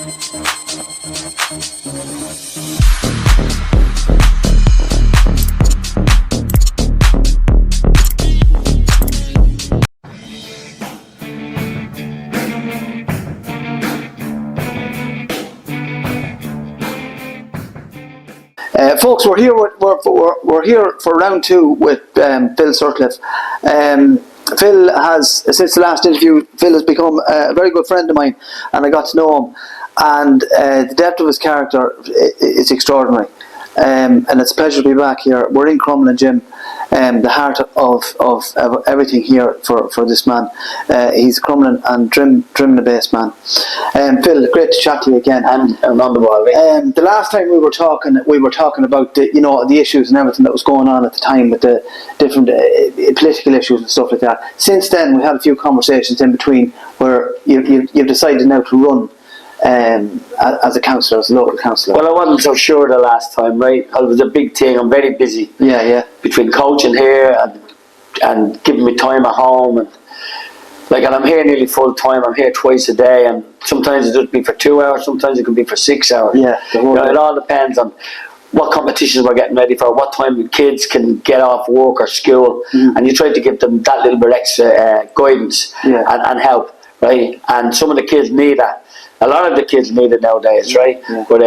Folks, we're here for round two with Phil Sutcliffe. Phil has, since the last interview, Phil has become a very good friend of mine, and I got to know him. And the depth of his character is extraordinary. And it's a pleasure to be back here. We're in Crumlin Gym, the heart of everything here for this man. He's Crumlin and Trim the base man. Phil, great to chat to you again. And on the ball, the last time we were talking about the issues and everything that was going on at the time with the different political issues and stuff like that. Since then, we had a few conversations in between where you've decided now to run as a councillor, as a local councillor. Well, I wasn't so sure the last time, right? It was a big thing. I'm very busy. Yeah. Between coaching here and giving me time at home, and I'm here nearly full time. I'm here twice a day, and sometimes it just be for 2 hours. Sometimes it can be for 6 hours. Yeah, it all depends on what competitions we're getting ready for, what time the kids can get off work or school, and you try to give them that little bit extra guidance and help, right? And some of the kids need that. A lot of the kids need it nowadays, right? Yeah. But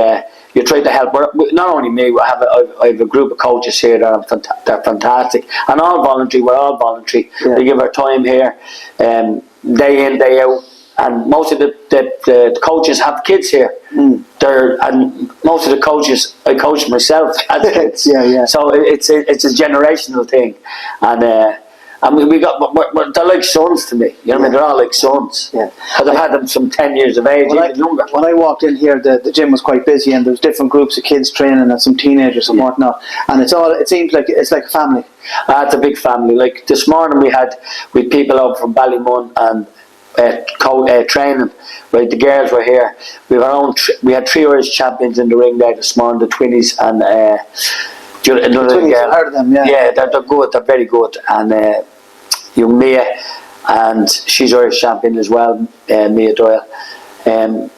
you try to help. Not only me, I have a group of coaches here that they're fantastic, and all voluntary. We're all voluntary. Yeah. They give our time here, day in, day out. And most of the coaches have kids here. And most of the coaches, I coach myself as kids. Yeah. So it's a generational thing, and. They're like sons to me. You know what I mean? They're all like sons. Yeah. Because I've had them some 10 years of age, even younger. When I walked in here, the gym was quite busy, and there was different groups of kids training and some teenagers and whatnot. And it seems like it's like a family. It's a big family. Like this morning, we had people over from Ballymun and training. Right, the girls were here. We had 3 Irish champions in the ring there this morning. The Twinnies and. Another girl. I heard of them, yeah. Yeah, they're good. They're very good. And young Mia, and she's Irish champion as well. Mia Doyle. And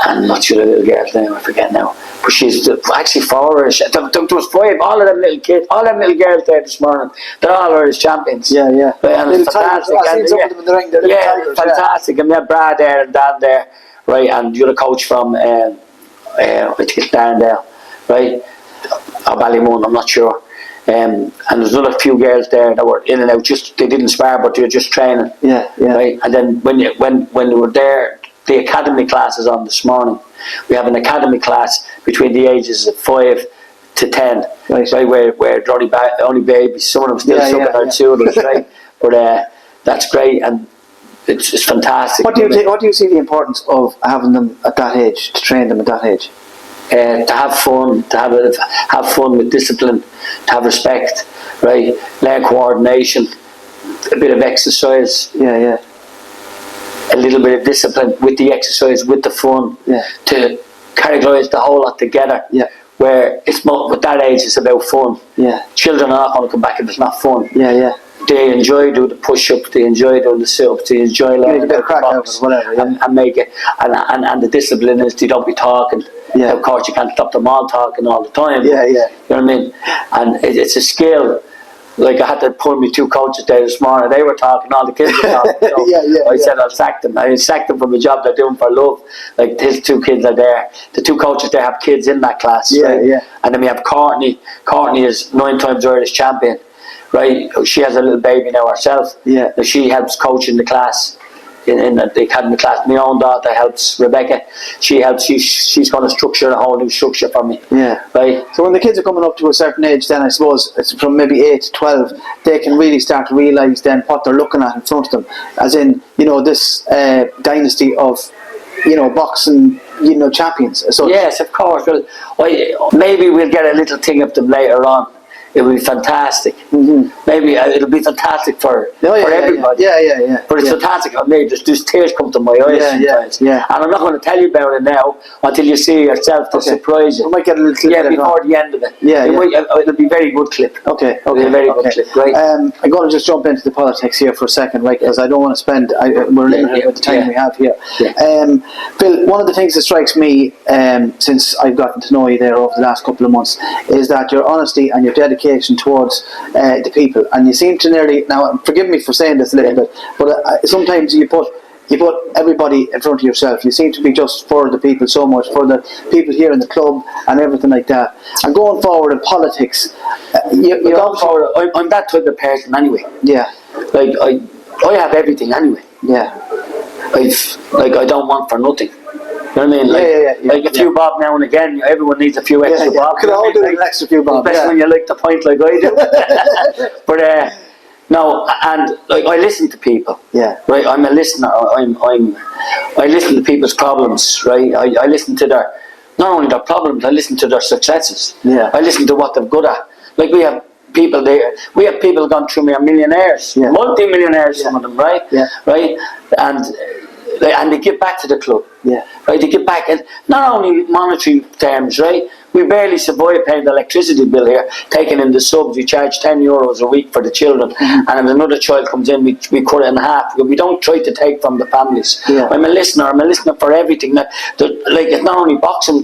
not sure the little girl's name. I forget now. But she's actually 4 Irish. There was 5. All of them little kids. All them little girls there this morning. They're all Irish champions. Yeah. And it's fantastic. I've seen some of them in the ring. They're tigers, fantastic. And we have Brad there and Dan there, right? And you're the coach from I think it's Darndale, right? Or Ballymun, I'm not sure. And there's another few girls there that were in and out. They didn't spar, but they were just training. Yeah. Right. And then when they were there, the academy class is on this morning. We have an academy class between the ages of 5 to 10. Right. Where they're only babies. Some of them still sucking out sewers, right? But that's great, and it's fantastic. What do you see the importance of having them at that age, to train them at that age? To have fun, to have fun with discipline, to have respect, right? Learn coordination, a bit of exercise. Yeah. A little bit of discipline with the exercise, with the fun. Yeah. To categorise the whole lot together. Yeah. Where it's not, with that age, it's about fun. Yeah. Children are not going to come back if it's not fun. Yeah. They enjoy doing the push-ups, they enjoy doing the sit-ups, they enjoy learning about the box, whatever, and make it. And the discipline is they don't be talking. Yeah. Of course, you can't stop them all talking all the time. Yeah. You know what I mean? And it's a skill. Like I had to pull me 2 coaches there this morning. They were talking, all the kids were talking. So I said I'll sack them. I sacked them from a job they're doing for love. Like his 2 kids are there. The 2 coaches there have kids in that class. Yeah. And then we have Courtney. Courtney is 9 times Irish champion. Right, she has a little baby now herself. Yeah, she helps coach in the class, in the academy class. My own daughter helps Rebecca. She helps. She's going to structure a whole new structure for me. Yeah, right. So when the kids are coming up to a certain age, then I suppose it's from maybe 8 to 12, they can really start to realise then what they're looking at in front of them, as in this dynasty of boxing champions. So yes, of course. Well, maybe we'll get a little thing of them later on. it would be fantastic. Maybe it'll be fantastic for everybody. Yeah. But it's fantastic. I mean, just tears come to my eyes sometimes. Yeah. And I'm not going to tell you about it now until you see it yourself to surprise you. We might get a little clip before the end of it. It'll be a very good clip. Okay. It'll be a very good clip. Right. I'm going to just jump into the politics here for a second, right? Because I don't want to spend. We're limited with the time we have here. Phil, one of the things that strikes me since I've gotten to know you there over the last couple of months is that your honesty and your dedication towards the people, and you seem to nearly, now forgive me for saying this a little bit, but sometimes you put everybody in front of yourself. You seem to be just for the people so much, for the people here in the club and everything like that. And going forward in politics, going forward, I'm that type of person anyway. Yeah. Like I have everything anyway. Yeah. I don't want for nothing. You know what I mean? Like a few bob now and again. Everyone needs a few extra bob. Could all do an extra few bob. Especially when you like the pint like I do. But no, and like I listen to people. Yeah. Right. I'm a listener. I listen to people's problems. Right. I listen to their, not only their problems. I listen to their successes. Yeah. I listen to what they're good at. Like we have people there. We have people gone through me are millionaires, multi-millionaires. Some of them, right? Yeah. Right. And they give back to the club. Yeah. Right, they give back, and not only monetary terms, right? We barely survive paying the electricity bill here, taking in the subs. We charge €10 a week for the children, and if another child comes in, we cut it in half. We don't try to take from the families. Yeah. I'm a listener for everything. Like it's not only boxing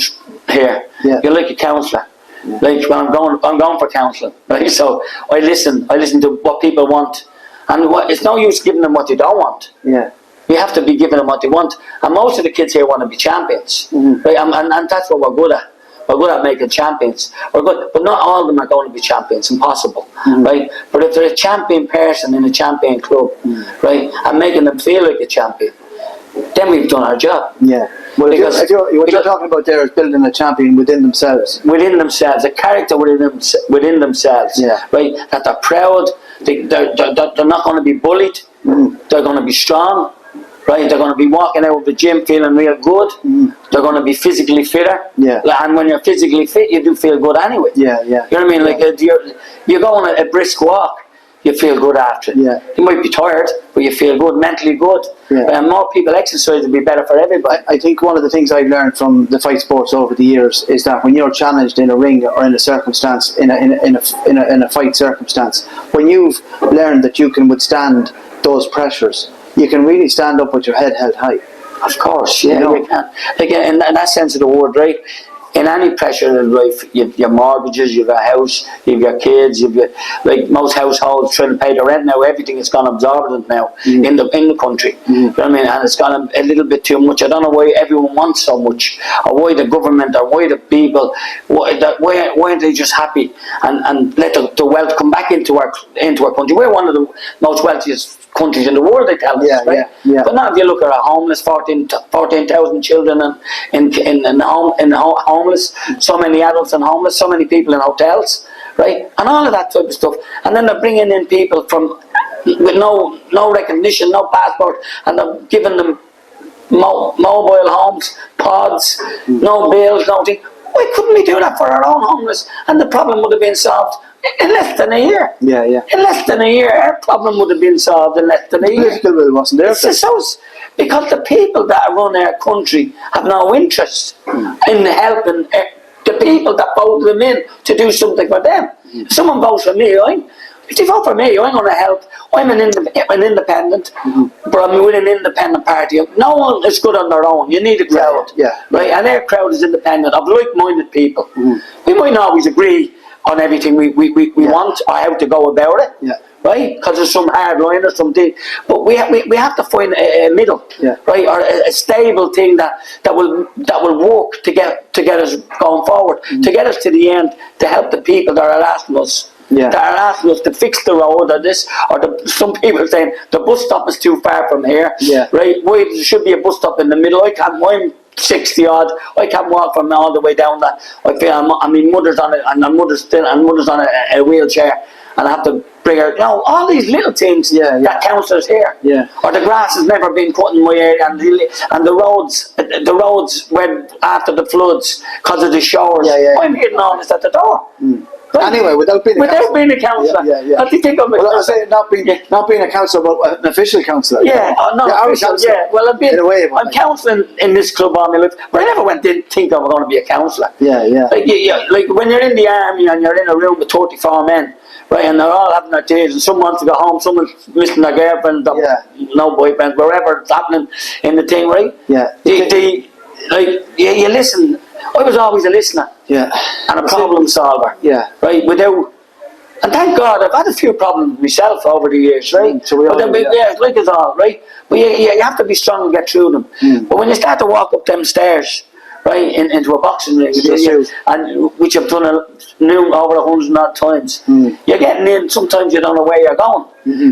here. Yeah. You're like a councillor. Yeah. Like when I'm going for counselling, right? So I listen to what people want, and it's no use giving them what they don't want. Yeah. We have to be giving them what they want, and most of the kids here want to be champions, right? And that's what we're good at. We're good at making champions. We're good, but not all of them are going to be champions. Impossible, right? But if they're a champion person in a champion club, right, and making them feel like a champion, then we've done our job. Yeah. Well, what you're talking about there is building a champion within themselves. Within themselves, a character within themselves. Yeah. Right. That they're proud. They're not going to be bullied. They're going to be strong. Right, they're going to be walking out of the gym feeling real good. They're going to be physically fitter. Yeah. And when you're physically fit, you do feel good anyway. Yeah. You know what I mean? Like you're going a brisk walk, you feel good after it. Yeah. You might be tired, but you feel good, mentally good. Yeah. And more people exercise will be better for everybody. I think one of the things I've learned from the fight sports over the years is that when you're challenged in a ring or in a circumstance, in a fight circumstance, when you've learned that you can withstand those pressures, you can really stand up with your head held high. Of course, yeah, you can. Like in that sense of the word, right? In any pressure in life, you've your mortgages, you've your house, you've your kids, you've your, like most households trying to pay the rent now. Everything has gone absorbent now in the country. You know what I mean? And it's gone a little bit too much. I don't know why everyone wants so much, or why the government, or why the people, why aren't they just happy and let the wealth come back into our country? We're one of the most wealthiest countries in the world, they tell us, right? Yeah. But now if you look at our homeless, 14,000 children in homeless, so many adults in homeless, so many people in hotels, right? And all of that type of stuff. And then they're bringing in people with no recognition, no passport, and they're giving them mobile homes, pods, no bills, nothing. Why couldn't we do that for our own homeless? And the problem would have been solved in less than a year. Yeah. In less than a year, our problem would have been solved in less than a year. Political will wasn't there. Because the people that run our country have no interest in helping the people that voted them in to do something for them. If someone votes for me, if they vote for me, I'm going to help. I'm an independent, but I'm with an independent party. No one is good on their own. You need a crowd. Right? And our crowd is independent of like-minded people. We might not always agree on everything we want or how to go about it, right? Because there's some hard line or something, but we have to find a middle, right, or a stable thing that will work to get us going forward, to get us to the end, to help the people that are asking us. That are asking us to fix the road or this, or some people are saying the bus stop is too far from here, right? Why there should be a bus stop in the middle? I'm 60 odd. I can't walk from all the way down that. I feel my mother's on it, and my mother's on a wheelchair, and I have to bring her. You know, all these little things that councillors here. Or the grass has never been cut in my area, and the roads went after the floods because of the showers. I'm hitting all this at the door. Right. Anyway, without being a councillor. What do you think of it? Well, I say not being a councillor, but an official councillor. Yeah, not official. Yeah, well, in a way, I'm counselling in this club all my life, but I never didn't think I was going to be a councillor. Yeah. Like when you're in the army and you're in a room with 34 men, right, and they're all having their days, and someone wants to go home, someone's missing their girlfriend, no boyfriend, wherever it's happening in the thing, right? Yeah. You listen. I was always a listener. Yeah. And a problem solver. Yeah. Right, and thank God, I've had a few problems myself over the years, right? So we all like us all, right? But you have to be strong and get through them. But when you start to walk up them stairs, right, into a boxing ring, and which I've done over 100 odd times, you're getting in, sometimes you don't know where you're going.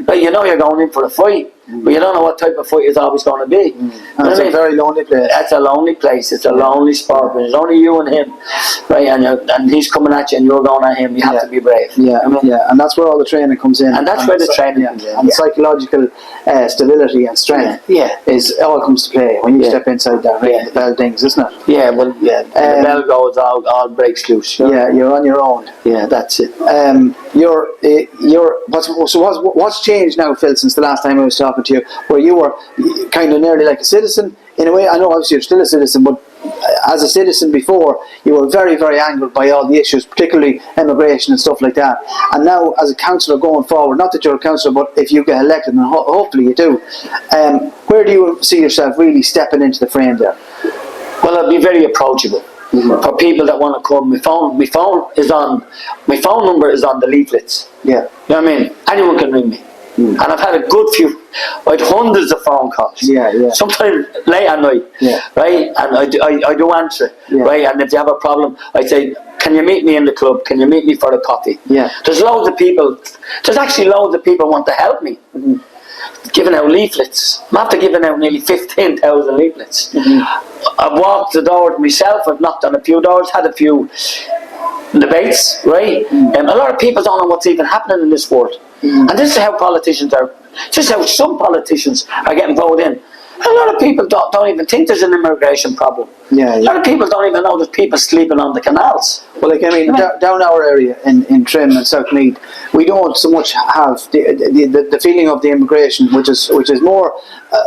Right, you know you're going in for a fight, but you don't know what type of fight it's always going to be. And it's a very lonely place. It's a lonely place, it's a lonely spot, but it's only you and him, right, and he's coming at you and you're going at him, you have to be brave. And that's where all the training comes in. And that's where the training comes in. And psychological stability and strength is all comes to play when you step inside that ring, the bell dings, isn't it? Yeah, well, the bell goes, all breaks loose. Yeah, you're on your own. Yeah, that's it. What's changed now, Phil, since the last time I was talking to you, where you were kind of nearly like a citizen in a way? I know obviously you're still a citizen, but as a citizen before, you were very, very angered by all the issues, particularly immigration and stuff like that. And now, as a councillor going forward, not that you're a councillor, but if you get elected, and hopefully you do, where do you see yourself really stepping into the frame there? Well, I'll be very approachable. For people that want to come, my phone number is on the leaflets. Yeah. You know what I mean? Anyone can ring me. And I've had a good few, I had hundreds of phone calls. Sometimes late at night, right? And I do answer, right? And if they have a problem, I say, can you meet me in the club? Can you meet me for a coffee? There's actually loads of people want to help me. Giving out leaflets. I'm after giving out nearly 15,000 leaflets. I've walked the door myself, I've knocked on a few doors, had a few debates, right? A lot of people don't know what's even happening in this world. And this is how politicians are, this is how some politicians are getting voted in. A lot of people don't even think there's an immigration problem. A lot of people don't even know there's people sleeping on the canals. Well, like, I mean, down our area in Trim and South Meath, we don't so much have the feeling of the immigration, which is more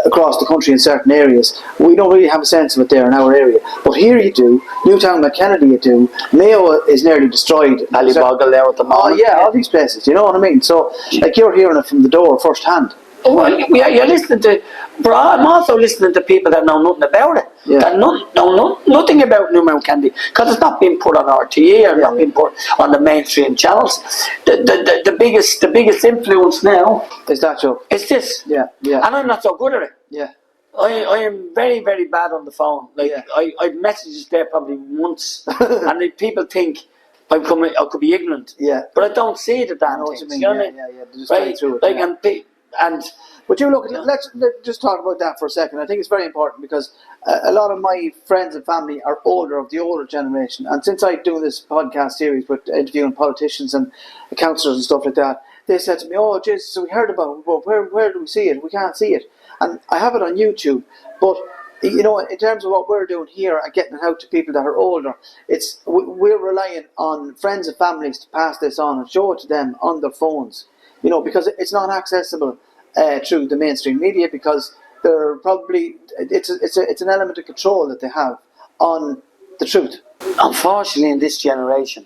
across the country in certain areas. We don't really have a sense of it there in our area. But here you do. Newtown, McKennedy you do. Mayo is nearly destroyed. Ballyboggle there at the moment. Oh yeah, all these places. You know what I mean? So, like, you're hearing it from the door first hand. Well, you're listening to, but I'm also listening to people that know nothing about it. That know nothing about Newmount Candy, because it's not being put on RTE or not being put on the mainstream channels. The biggest influence now is that show. It's this. And I'm not so good at it. I am very, very bad on the phone. Like I've messages there probably once, and people think I could be ignorant. But I don't see the damn things. You know what I mean? Right? But you look, let's just talk about that for a second. I think it's very important because a lot of my friends and family are of the older generation. And since I do this podcast series with interviewing politicians and councillors and stuff like that, they said to me, oh, Jesus, we heard about it, but where do we see it? We can't see it. And I have it on YouTube. But, you know, in terms of what we're doing here and getting it out to people that are older, we're relying on friends and families to pass this on and show it to them on their phones. You know, because it's not accessible through the mainstream media, because they're probably it's an element of control that they have on the truth. Unfortunately, in this generation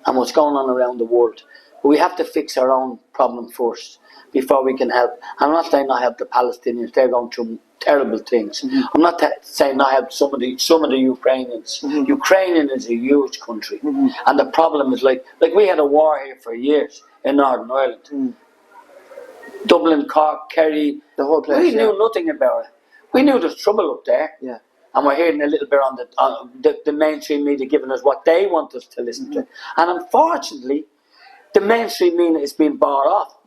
and what's going on around the world, we have to fix our own problem first before we can help. I'm not saying not help the Palestinians; they're going through terrible things. I'm not saying not help some of the Ukrainians. Ukraine is a huge country, and the problem is like we had a war here for years in Northern Ireland. Dublin, Cork, Kerry, the whole place. We knew nothing about it. We knew there's trouble up there. And we're hearing a little bit on the mainstream media giving us what they want us to listen to. And unfortunately, the mainstream media is being bought off.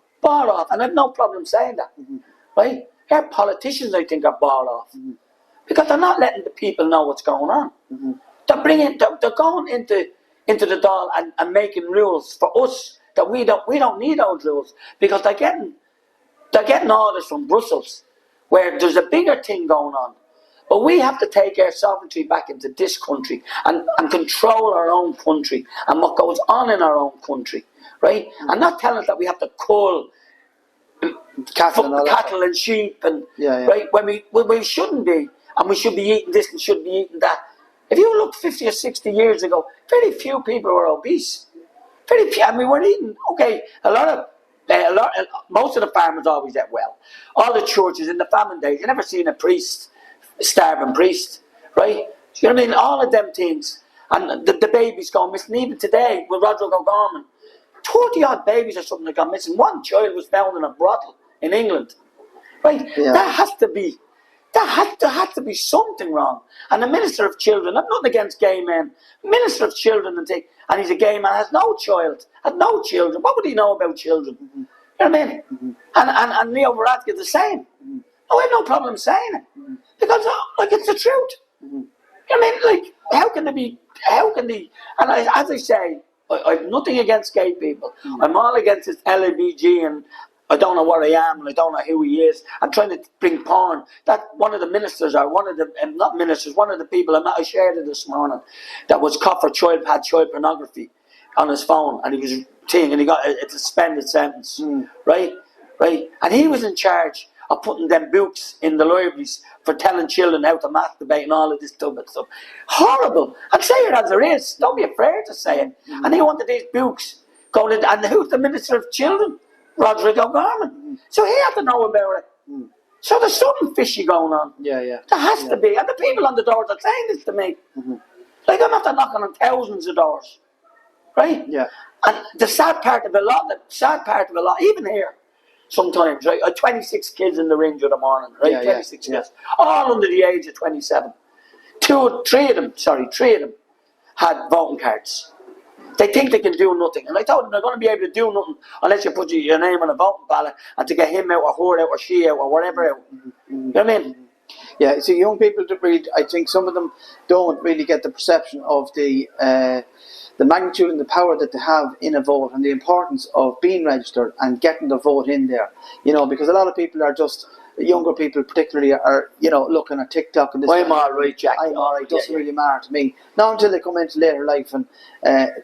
And I've no problem saying that. Right? Our politicians, I think, are bought off. Because they're not letting the people know what's going on. They're going into the doll and making rules for us that we don't need those rules, because they're getting orders from Brussels where there's a bigger thing going on. But we have to take our sovereignty back into this country and control our own country and what goes on in our own country, right? And not telling us that we have to cull cattle and sheep and right when we shouldn't be, and we should be eating this and should be eating that. If you look 50 or 60 years ago, very few people were obese. Very few. I mean, we're eating okay. Most of the farmers always ate well. All the churches in the famine days, you never seen a priest, a starving priest, right? You know what I mean? All of them things, and the babies gone missing. Even today with Roderick O'Gorman, 30 odd babies or something that got missing. One child was found in a brothel in England, right? Yeah. There has to be something wrong. And the Minister of Children, I'm nothing against gay men, Minister of Children and he's a gay man, has no child, has no children. What would he know about children? You know what I mean? And Leo Varadkar the same. I have no problem saying it. Because like it's the truth. You know what I mean? Like how can they and as I say, I have nothing against gay people. I'm all against this LABG and I don't know what I am and I don't know who he is. I'm trying to bring porn. That one of the ministers or one of the, not ministers, one of the people, I shared it this morning, that was caught for had child pornography on his phone and he was and he got a suspended sentence, right? And he was in charge of putting them books in the libraries for telling children how to masturbate and all of this stupid stuff. Horrible. And say it as it is. Don't be afraid to say it. And he wanted these books going in, and who's the Minister of Children? Roderick O'Gorman. So he had to know about it. So there's something fishy going on. There has to be. And the people on the doors are saying this to me. Like I'm after knocking on thousands of doors. Right? And the sad part of a lot, even here, sometimes, right? I had 26 kids in the range of the morning, right? 26 kids. All under the age of 27. Three of them had voting cards. They think they can do nothing. And I told them they're going to be able to do nothing unless you put your name on a voting ballot and to get him out or her out or she out or whatever out. You know what I mean? Yeah, so young people don't really, I think some of them don't really get the perception of the magnitude and the power that they have in a vote and the importance of being registered and getting the vote in there. You know, because a lot of people are just, younger people particularly are, you know, looking at TikTok and this. I'm alright, Jack. I'm alright, doesn't really matter to me. Not until they come into later life and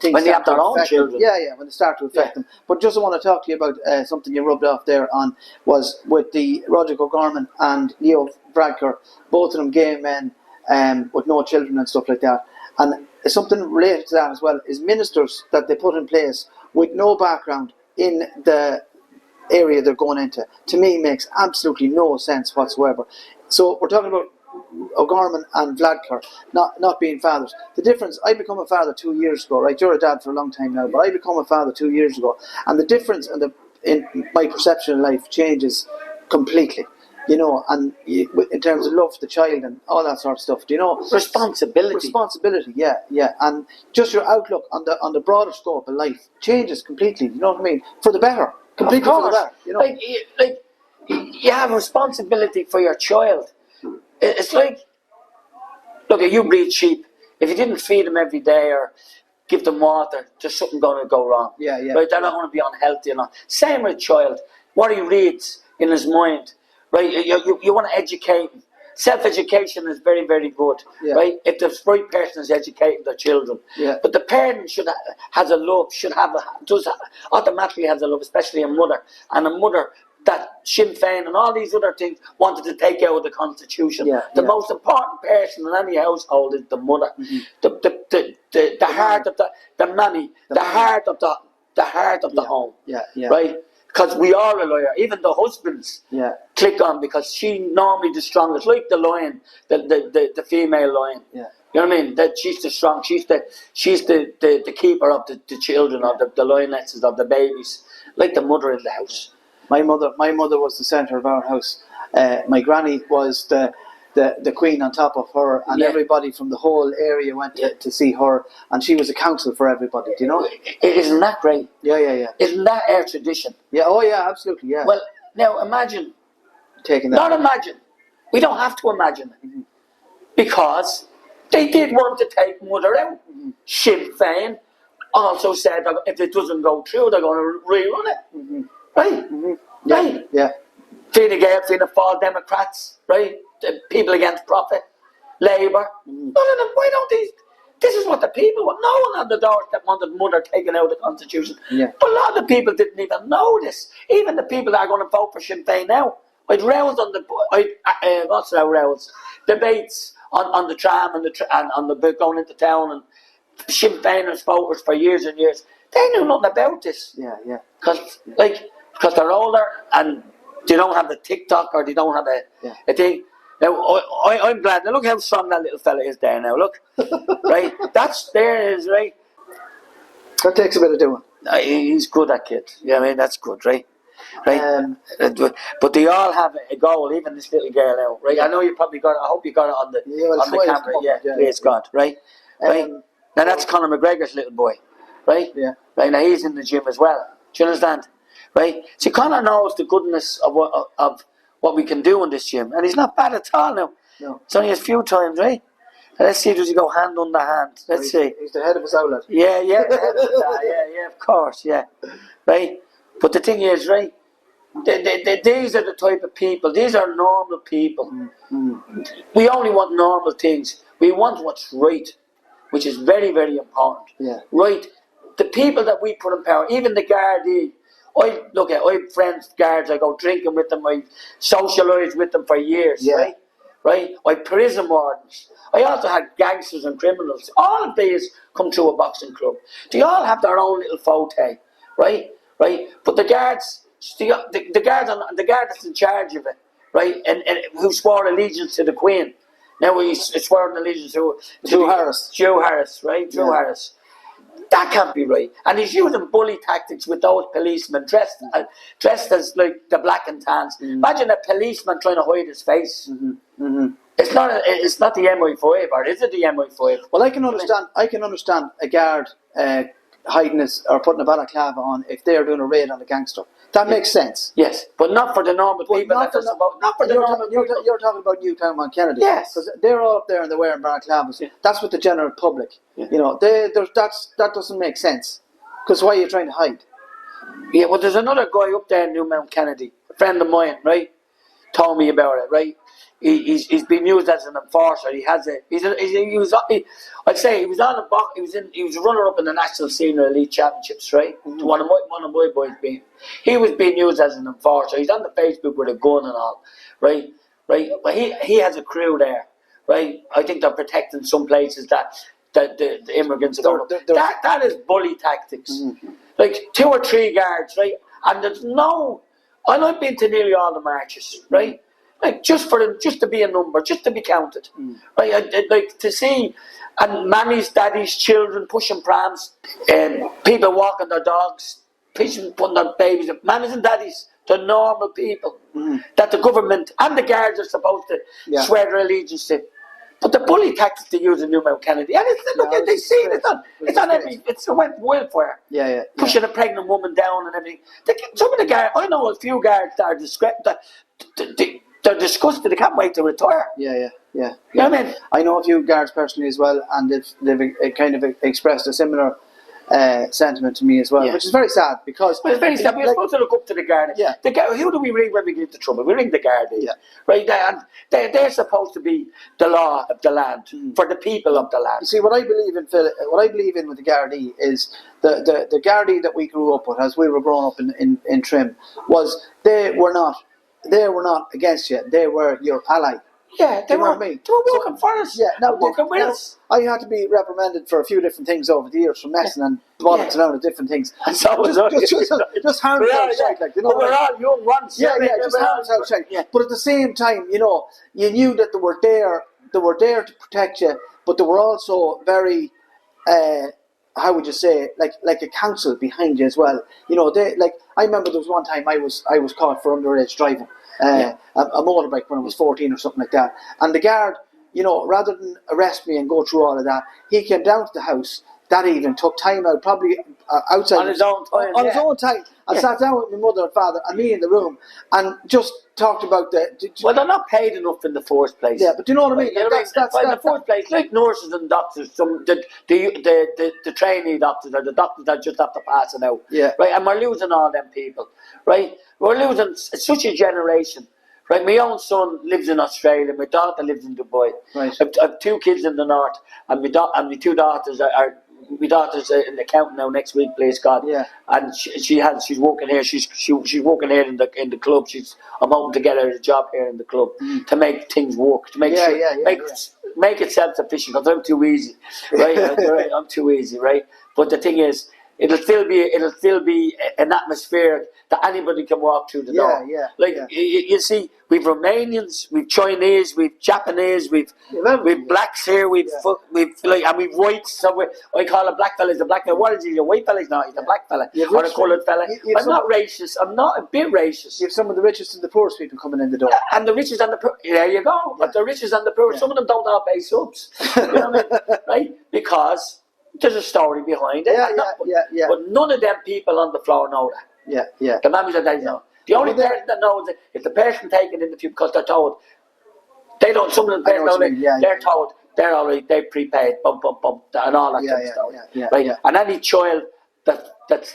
things when they have their own children. When they start to affect them. But just I want to talk to you about something you rubbed off there on was with the Roderick O'Gorman and Leo Varadkar, both of them gay men with no children and stuff like that. And something related to that as well is ministers that they put in place with no background in the area they're going into, to me makes absolutely no sense whatsoever. So we're talking about O'Gorman and Varadkar not being fathers. The difference, I become a father 2 years ago, right? You're a dad for a long time now, but I become a father 2 years ago, and the difference in my perception of life changes completely. You know, and in terms of love for the child and all that sort of stuff, do you know? Responsibility, yeah, and just your outlook on the broader scope of life changes completely. You know what I mean? For the better, completely for the better. You know, like you have responsibility for your child. It's like, look, you breed sheep. If you didn't feed them every day or give them water, there's something going to go wrong. Yeah. Right? They're not going to be unhealthy enough. Same with a child. What he reads in his mind. Right, you want to educate. Self-education is very, very good. Right, if the right person is educating their children. But the parent automatically has a love, especially a mother, and a mother that Sinn Féin and all these other things wanted to take out of the Constitution. The most important person in any household is the mother, the heart of the mammy, the heart of the home. Right. Because we are a lawyer, even the husbands click on because she normally the strongest, like the lion, the female lion. You know what I mean? That she's the strong, she's the keeper of the children, of the lionesses, of the babies, like the mother in the house. My mother was the centre of our house. My granny was the queen on top of her, and everybody from the whole area went to see her, and she was a council for everybody. Do you know? Isn't that great? Yeah. Isn't that our tradition? Yeah. Oh yeah, absolutely. Yeah. Well, now imagine taking that. Not imagine. We don't have to imagine it because they did want to take mother out. Sinn Féin also said that if it doesn't go through, they're going to rerun it. Right? Right. Yeah. Fine Gael, Fianna Fáil, Democrats, right? The people against profit. Labour. None of them. Why don't these? This is what the people want. No one on the doorstep wanted mother taken out of the Constitution. Yeah. But a lot of the people didn't even know this. Even the people that are going to vote for Sinn Féin now. I'd roused on the what's that roused? Debates on the tram and on the going into town, and Sinn Féiners voters for years and years. They knew nothing about this. Yeah, yeah. Because they're older and they don't have the TikTok or they don't have a thing. Now I'm glad. Now look how strong that little fella is there now. Look, right? That's there is right. That takes a bit of doing. He's good, that kid. Yeah, I mean that's good, right? Right. But they all have a goal. Even this little girl now, right? I know you probably got it. I hope you got it on the camera. Yeah, please God, right? Right. Now that's Conor McGregor's little boy, right? Yeah. Right. Now he's in the gym as well. Do you understand? Right. See, Conor knows the goodness of what we can do in this gym, and he's not bad at all now. No. It's only a few times, right? Let's see, does he go hand under hand? Let's see. He's the head of his outlet. Yeah, of course, yeah. Right? But the thing is, right, these are the type of people, these are normal people. Mm-hmm. We only want normal things. We want what's right, which is very, very important. Yeah. Right? The people that we put in power, even the Gardaí, I have friends, guards, I go drinking with them, I socialise with them for years, right? Right? I have prison wardens. I also had gangsters and criminals. All of these come to a boxing club. They all have their own little forte, right? Right? But the guards, the guard that's in charge of it, right? And who swore allegiance to the Queen. Now he's sworn allegiance to Harris. Joe Harris, right? Joe Harris. That can't be right. And he's using bully tactics with those policemen dressed as like the black and tans. Mm-hmm. Imagine a policeman trying to hide his face. Mm-hmm. Mm-hmm. It's not the MI5, or is it the MI5? Well, I can understand a guard hiding or putting a balaclava on if they are doing a raid on a gangster. That makes sense. Yes, but not for the normal people. Not for the normal people. You're talking about Newtown on Kennedy. Yes, because they're all up there and they're wearing balaclavas. Yeah. That's what the general public. Yeah. You know, that doesn't make sense. Because why are you trying to hide? Yeah, well, there's another guy up there in New Mount Kennedy, a friend of mine, right? Told me about it, right? He's been used as an enforcer. I'd say he was on the box. He was a runner up in the National Senior Elite Championships, right? Mm-hmm. One of my boys being. He was being used as an enforcer. He's on the Facebook with a gun and all, right? Right. But he has a crew there, right? I think they're protecting some places that the immigrants are going. That is bully tactics. Mm-hmm. Like 2 or 3 guards, right? And there's no. And I've been to nearly all the marches, right? Like just to be a number, just to be counted, right? I'd like to see, and mammies, daddies, children pushing prams, and people walking their dogs, putting their babies, mammies and daddies, the normal people that the government and the guards are supposed to swear their allegiance to. But the bully tactics they use in New Mount Kennedy, and they see it. It's on every. It's wildfire. Yeah. Pushing a pregnant woman down and everything. Some of the guards, I know a few guards that are they're disgusted. They can't wait to retire. Yeah. You know what I mean? I know a few guards personally as well, and they've kind of expressed a similar sentiment to me as well, which is very sad because. Well, it's very sad. We're supposed to look up to the guard. Yeah. Who do we ring when we get into trouble? We ring the guard. Yeah. Right. And they're supposed to be the law of the land for the people of the land. You see, what I believe in, Phil, with the Gardaí is the Gardaí that we grew up with as we were growing up in Trim was they were not against you. They were your ally. Yeah, they were working for us. Yeah, working with us. I had to be reprimanded for a few different things over the years, from messing and bollocks around at different things. And so just harmless outside, like, you know. We're all young ones. Yeah, just harmless outside. Yeah. But at the same time, you know, you knew that they were there. They were there to protect you, but they were also very, how would you say, like a council behind you as well. You know, I remember there was one time I was caught for underage driving. A motorbike when I was 14 or something like that, and the guard, you know, rather than arrest me and go through all of that, he came down to the house that evening, took time out, probably outside on his own time, and sat down with my mother and father and me in the room and just talked about well, they're not paid enough in the first place. Yeah, but do you know what I mean? In the first place, like nurses and doctors, the trainee doctors or the doctors that just have to pass it out. Yeah. Right, and we're losing all them people. Right, we're losing such a generation. Right, my own son lives in Australia. My daughter lives in Dubai. Right. I've 2 kids in the north, and my 2 daughters are. My daughter's an accountant now. Next week, please God. Yeah. And she's working here. She's working here in the club. I'm hoping to get her a job here in the club to make things work. To make make it self-sufficient. Because I'm too easy, right? I'm too easy, right? But the thing is, it'll still be an atmosphere that anybody can walk through the door. You see, we've Romanians, we've Chinese, we've Japanese, we've blacks here, we've and we've whites. So I call a black fella is a black fella. What is he? A white fella? He's not. He's a black fella or a coloured fella. I'm not racist. I'm not a bit racist. You have some of the richest and the poorest people coming in the door. And the richest and the poor. There you go. But the richest and the poor. Some of them don't have pay subs. You know what I mean? Right? Because there's a story behind it. But none of them people on the floor know that. The mammies and daddies know. The only person that knows it is the person taking in the tube because they're told. They don't. Some of them they're told they're already prepaid, bump, and all that kind of stuff. Right? And any child that's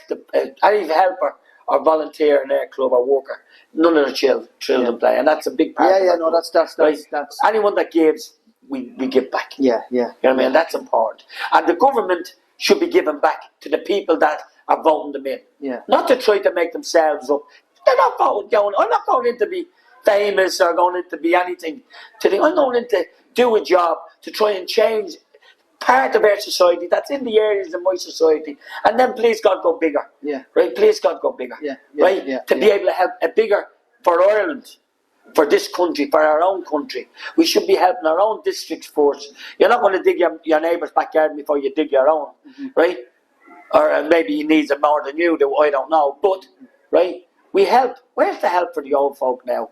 any helper or volunteer in their club or worker, none of the children play, and that's a big part. That's anyone that gives. We give back. You know what I mean? That's important. And the government should be giving back to the people that are voting them in. Not to try to make themselves up. They're not going. I'm not going in to be famous or going in to be anything. I'm going in to do a job to try and change part of our society that's in the areas of my society. And then please God go bigger. Right? Please God go bigger. Right? To be able to help a bigger for Ireland. For this country, for our own country. We should be helping our own districts first. You're not going to dig your neighbour's backyard before you dig your own, right? Or maybe he needs it more than you do, I don't know. But, right, we help. Where's the help for the old folk now?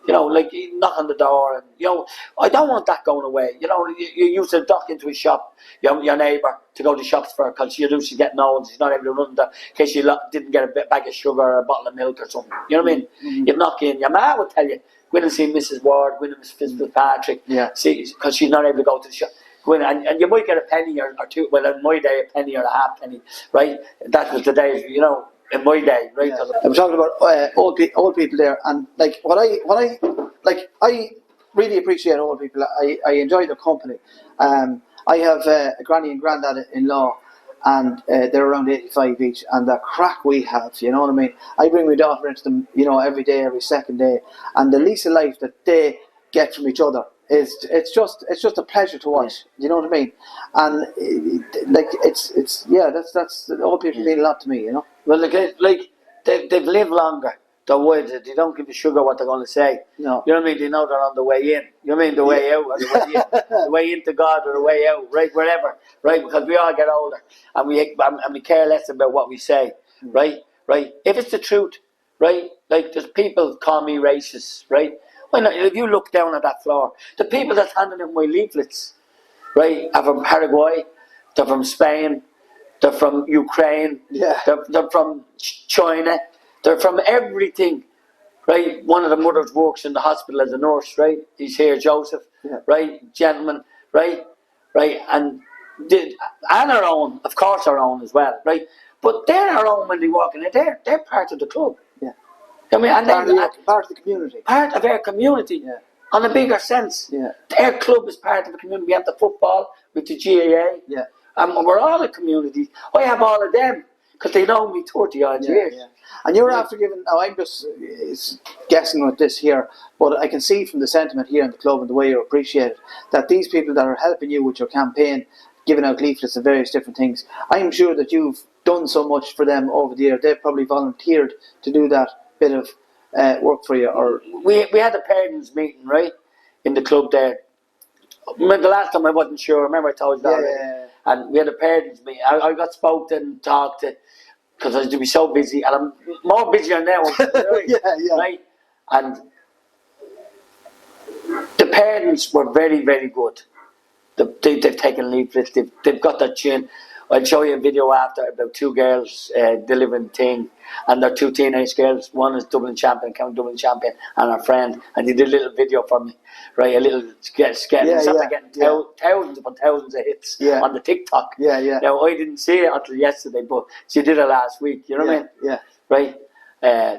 You know, like you knock on the door and, you know, I don't want that going away. You know, you used to duck into a shop, your neighbour, to go to shops for her because she used to get old, she's not able to run in case she didn't get a bag of sugar or a bottle of milk or something. You know what I mean? You'd knock in, your ma would tell you, go in and see Mrs. Ward, go in and see Fitzpatrick, because she's not able to go to the shop. Go in and you might get a penny or 2, well in my day a penny or a half penny, right? That was the days, you know, in my day, right? I'm talking about old people there, and like what I really appreciate old people. I enjoy their company. I have a granny and granddad-in-law, and they're around 85 each, and the crack we have, you know what I mean? I bring my daughter into them, you know, every day, every second day, and the lease of life that they get from each other is it's just a pleasure to watch. You know what I mean? And that's old people mean a lot to me, you know. Well, they've lived longer. They're wiser. They don't give a sugar what they're going to say. No. You know what I mean? They know they're on the way in. You know what I mean? The way out or the way in. The way into God or the way out, right? Wherever, right? Because we all get older and we care less about what we say, right? Right? If it's the truth, right? Like there's people call me racist, right? Well, if you look down at that floor, the people that's handing out my leaflets, right, are from Paraguay, they're from Spain, they're from Ukraine, they're from China, they're from everything, right? One of the mothers works in the hospital as a nurse, right? He's here, Joseph, right? Gentleman, right? Right? And our own, of course our own as well, right? But they're our own when they walk in. They're part of the club. I mean, and part of the community. Part of our community. On a bigger sense. Our club is part of the community. We have the football with the GAA. And we're all a community. I have all of them because they know me 30 odd years. And you're after giving, now I'm just guessing with this here, but I can see from the sentiment here in the club and the way you appreciate it, that these people that are helping you with your campaign, giving out leaflets and various different things, I'm sure that you've done so much for them over the year. They've probably volunteered to do that bit of work for you. Or we had a parents meeting, right, in the club there. The last time I wasn't sure, remember I told you that already? And we had a parents meeting. I got spoke to and talked to, because I used to be so busy, and I'm more busier now. Right? And the parents were very, very good. They've taken leaflets, they've got that tune. I'll show you a video after about 2 girls delivering thing, and they're 2 teenage girls. One is Dublin champion, county Dublin champion, and her friend, and they did a little video for me, right? A little sketch. They're getting thousands upon thousands of hits on the TikTok. Now I didn't see it until yesterday, but she did it last week. You know what I mean? Right?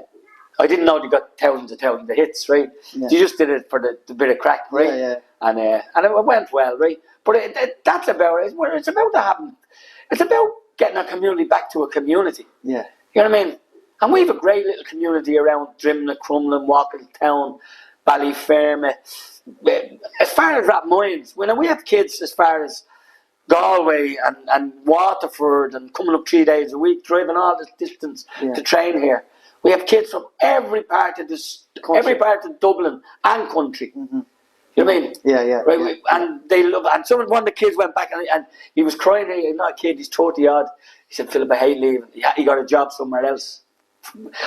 I didn't know they got thousands of hits, right? Yeah. You just did it for the bit of crack, right? Yeah. And it went well, right? But that's about it. It's about to happen. It's about getting our community back to a community. Yeah. You know what I mean? And we have a great little community around Drimna, Crumlin, Walkertown, Ballyfermot. As far as Rathmines, when we have kids as far as Galway and Waterford and coming up 3 days a week, driving all this distance to train here. We have kids from every part of every part of Dublin and country. Mm-hmm. You know what I mean? Yeah. Right, and they love. And one of the kids went back and he was crying. He's not a kid. He's 30 odd. He said, "Philip, I hate leaving." He got a job somewhere else.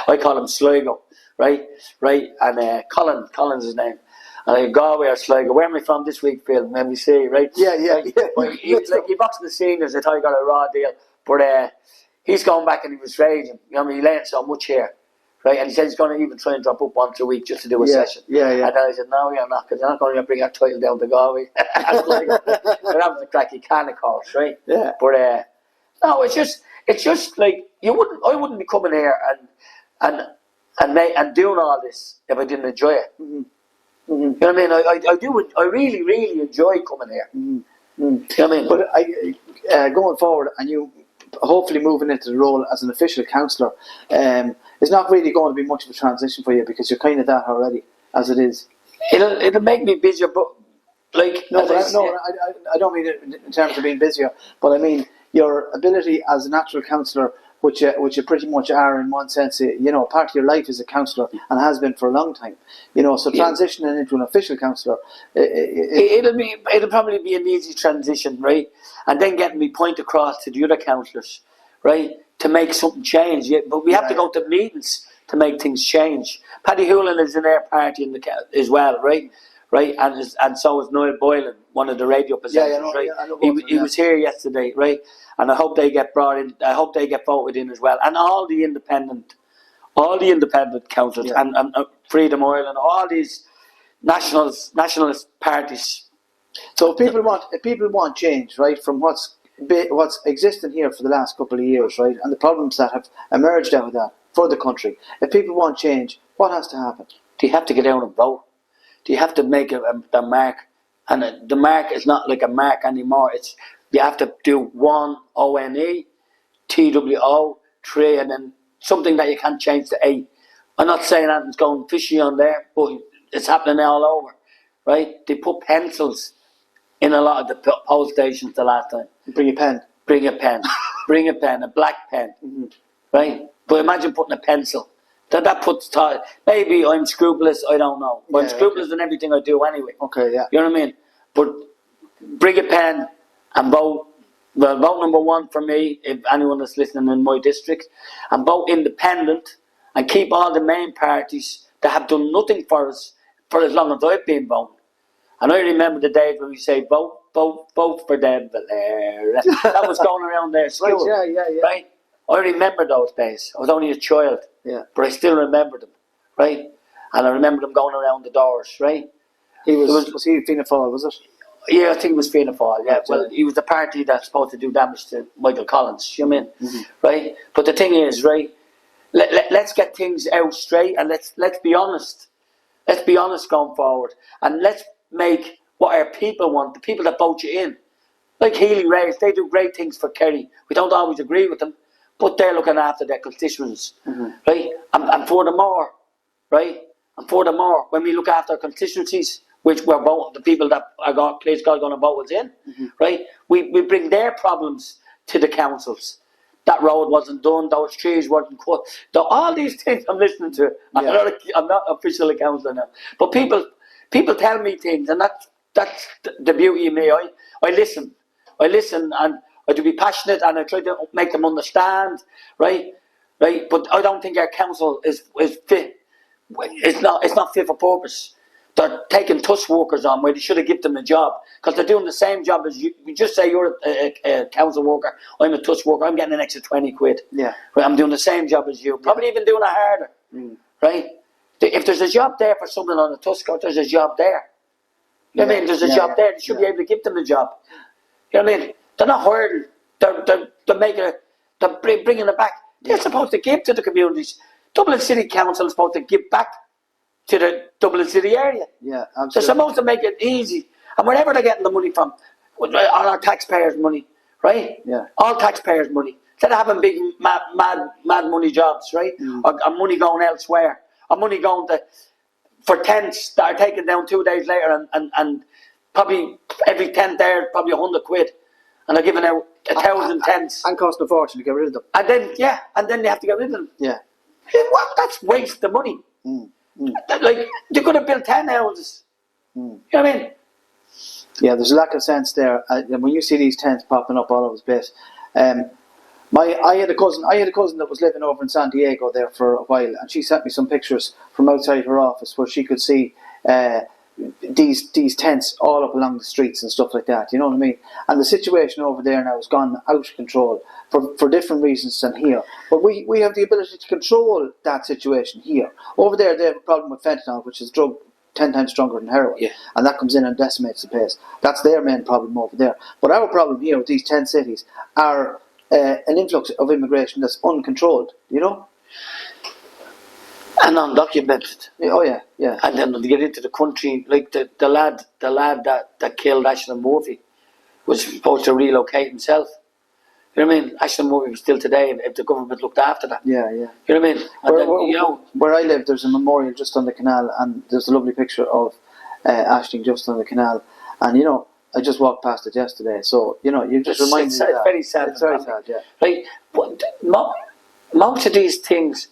I call him Sligo, right? And Colin's his name. And I go, Galway or Sligo. Where am I from this week, Phil? Let me see, right? Yeah. But he boxed the seniors. I thought he got a raw deal, but he's going back and he was raging. You know, he learned so much here. Right, and he said he's going to even try and drop up once a week just to do a session. Yeah. And then I said, no, you're not, because you're not going to bring our title down to Galway. But that was the crack you can, of course, right? Yeah. But no, it's just like I wouldn't be coming here and doing all this if I didn't enjoy it. Mm-hmm. You know what I mean? I do. I really, really enjoy coming here. Mm-hmm. You know what I mean? But going forward, and you hopefully moving into the role as an official councillor, it's not really going to be much of a transition for you because you're kind of that already, as it is. It'll make me busier, but like I don't mean it in terms of being busier, but I mean your ability as an actual councillor, which you pretty much are in one sense. You know, part of your life as a councillor and has been for a long time. You know, so transitioning into an official councillor, it'll probably be an easy transition, right? And then getting me point across to the other councillors, right, to make something change. Yeah, but we have to go to meetings to make things change. Paddy Hoolan is in their party as well, right? Right, and so is Niall Boylan, one of the radio presenters, right? He was here yesterday, right? And I hope they get brought in. I hope they get voted in as well. And all the independent councils and Freedom Ireland, all these nationalist parties. So if people want change, right, from what's existing here for the last couple of years, right, and the problems that have emerged out of that for the country. If people want change, what has to happen? Do you have to get out and vote? Do you have to make the mark? And the mark is not like a mark anymore. It's you have to do 1 ONE, TWO, 3, and then something that you can't change to 8. I'm not saying that it's going fishy on there, but it's happening all over, right? They put pencils in a lot of the poll stations the last time. Bring a pen. Bring a pen. Bring a pen, a black pen, right? But imagine putting a pencil. That puts maybe I'm scrupulous, I don't know. But I'm scrupulous in everything I do anyway. Okay, yeah. You know what I mean? But bring a pen and vote. Well, vote number 1 for me, if anyone is listening in my district. And vote independent and keep all the main parties that have done nothing for us for as long as I've been voting. And I remember the days when we say vote for them. That was going around their school. Right, yeah. Right? I remember those days. I was only a child. Yeah. But I still remember them, right? And I remember them going around the doors, right? Was he Fianna Fáil, was it? Yeah, I think it was Fianna Fáil, yeah. Well, he was the party that's supposed to do damage to Michael Collins, you know what I mean? Right? But the thing is, right, let's get things out straight and let's be honest. Let's be honest going forward. And let's make what our people want, the people that vote you in. Like Healy Race, they do great things for Kerry. We don't always agree with them, but they're looking after their constituents, right? And furthermore, right? And furthermore, when we look after our constituencies, which we're voting, the people that are please God going to vote us in, right? We bring their problems to the councils. That road wasn't done, those trees weren't cut. All these things I'm listening to. I'm not official a councillor now. But people tell me things, and that's the beauty of me. I listen. And I do be passionate and I try to make them understand, right? But I don't think our council is fit. It's not fit for purpose. They're taking tusk workers on where they should have given them a job because they're doing the same job as you. We just say you're a council worker, I'm a tusk worker, I'm getting an extra 20 quid. Yeah. Right? I'm doing the same job as you, probably even doing it harder. Right? If there's a job there for someone on a tusk, there's a job there. You know what I mean? There's a job there. They should be able to give them a job. You know what I mean? They're not hurting. They're bringing it back. They're supposed to give to the communities. Dublin City Council is supposed to give back to the Dublin City area. Yeah, They're absolutely. supposed to make it easy. And wherever they're getting the money from, all our taxpayers' money, right? Yeah. All taxpayers' money. Instead of having big, mad money jobs, right? Or money going elsewhere. Or money going for tents that are taken down 2 days later and probably every tent there, probably £100. And they're giving out 1,000 tents. And cost a fortune to get rid of them. And then, they have to get rid of them. Yeah. What? That's waste of money. Like, you're going to build 10 houses. You know what I mean? Yeah, there's a lack of sense there. And when you see these tents popping up all over the place, I had a cousin that was living over in San Diego there for a while, and she sent me some pictures from outside her office where she could see these tents all up along the streets and stuff like that. You know what I mean? And the situation over there now has gone out of control for different reasons than here. But we have the ability to control that situation here. Over there, they have a problem with fentanyl, which is a drug 10 times stronger than heroin, and that comes in and decimates the place. That's their main problem over there. But our problem here with these 10 cities are an influx of immigration that's uncontrolled, you know? And undocumented. Oh yeah, yeah. And then they get into the country, like the lad that killed Ashton Murphy was supposed to relocate himself. You know what I mean? Ashton Murphy was still today if the government looked after that. Yeah, yeah. You know what I mean? And where I live, there's a memorial just on the canal, and there's a lovely picture of Ashton just on the canal. And you know, I just walked past it yesterday, so you know, you just remind me of that. It's very sad. It's very sad, yeah. Like, most of these things,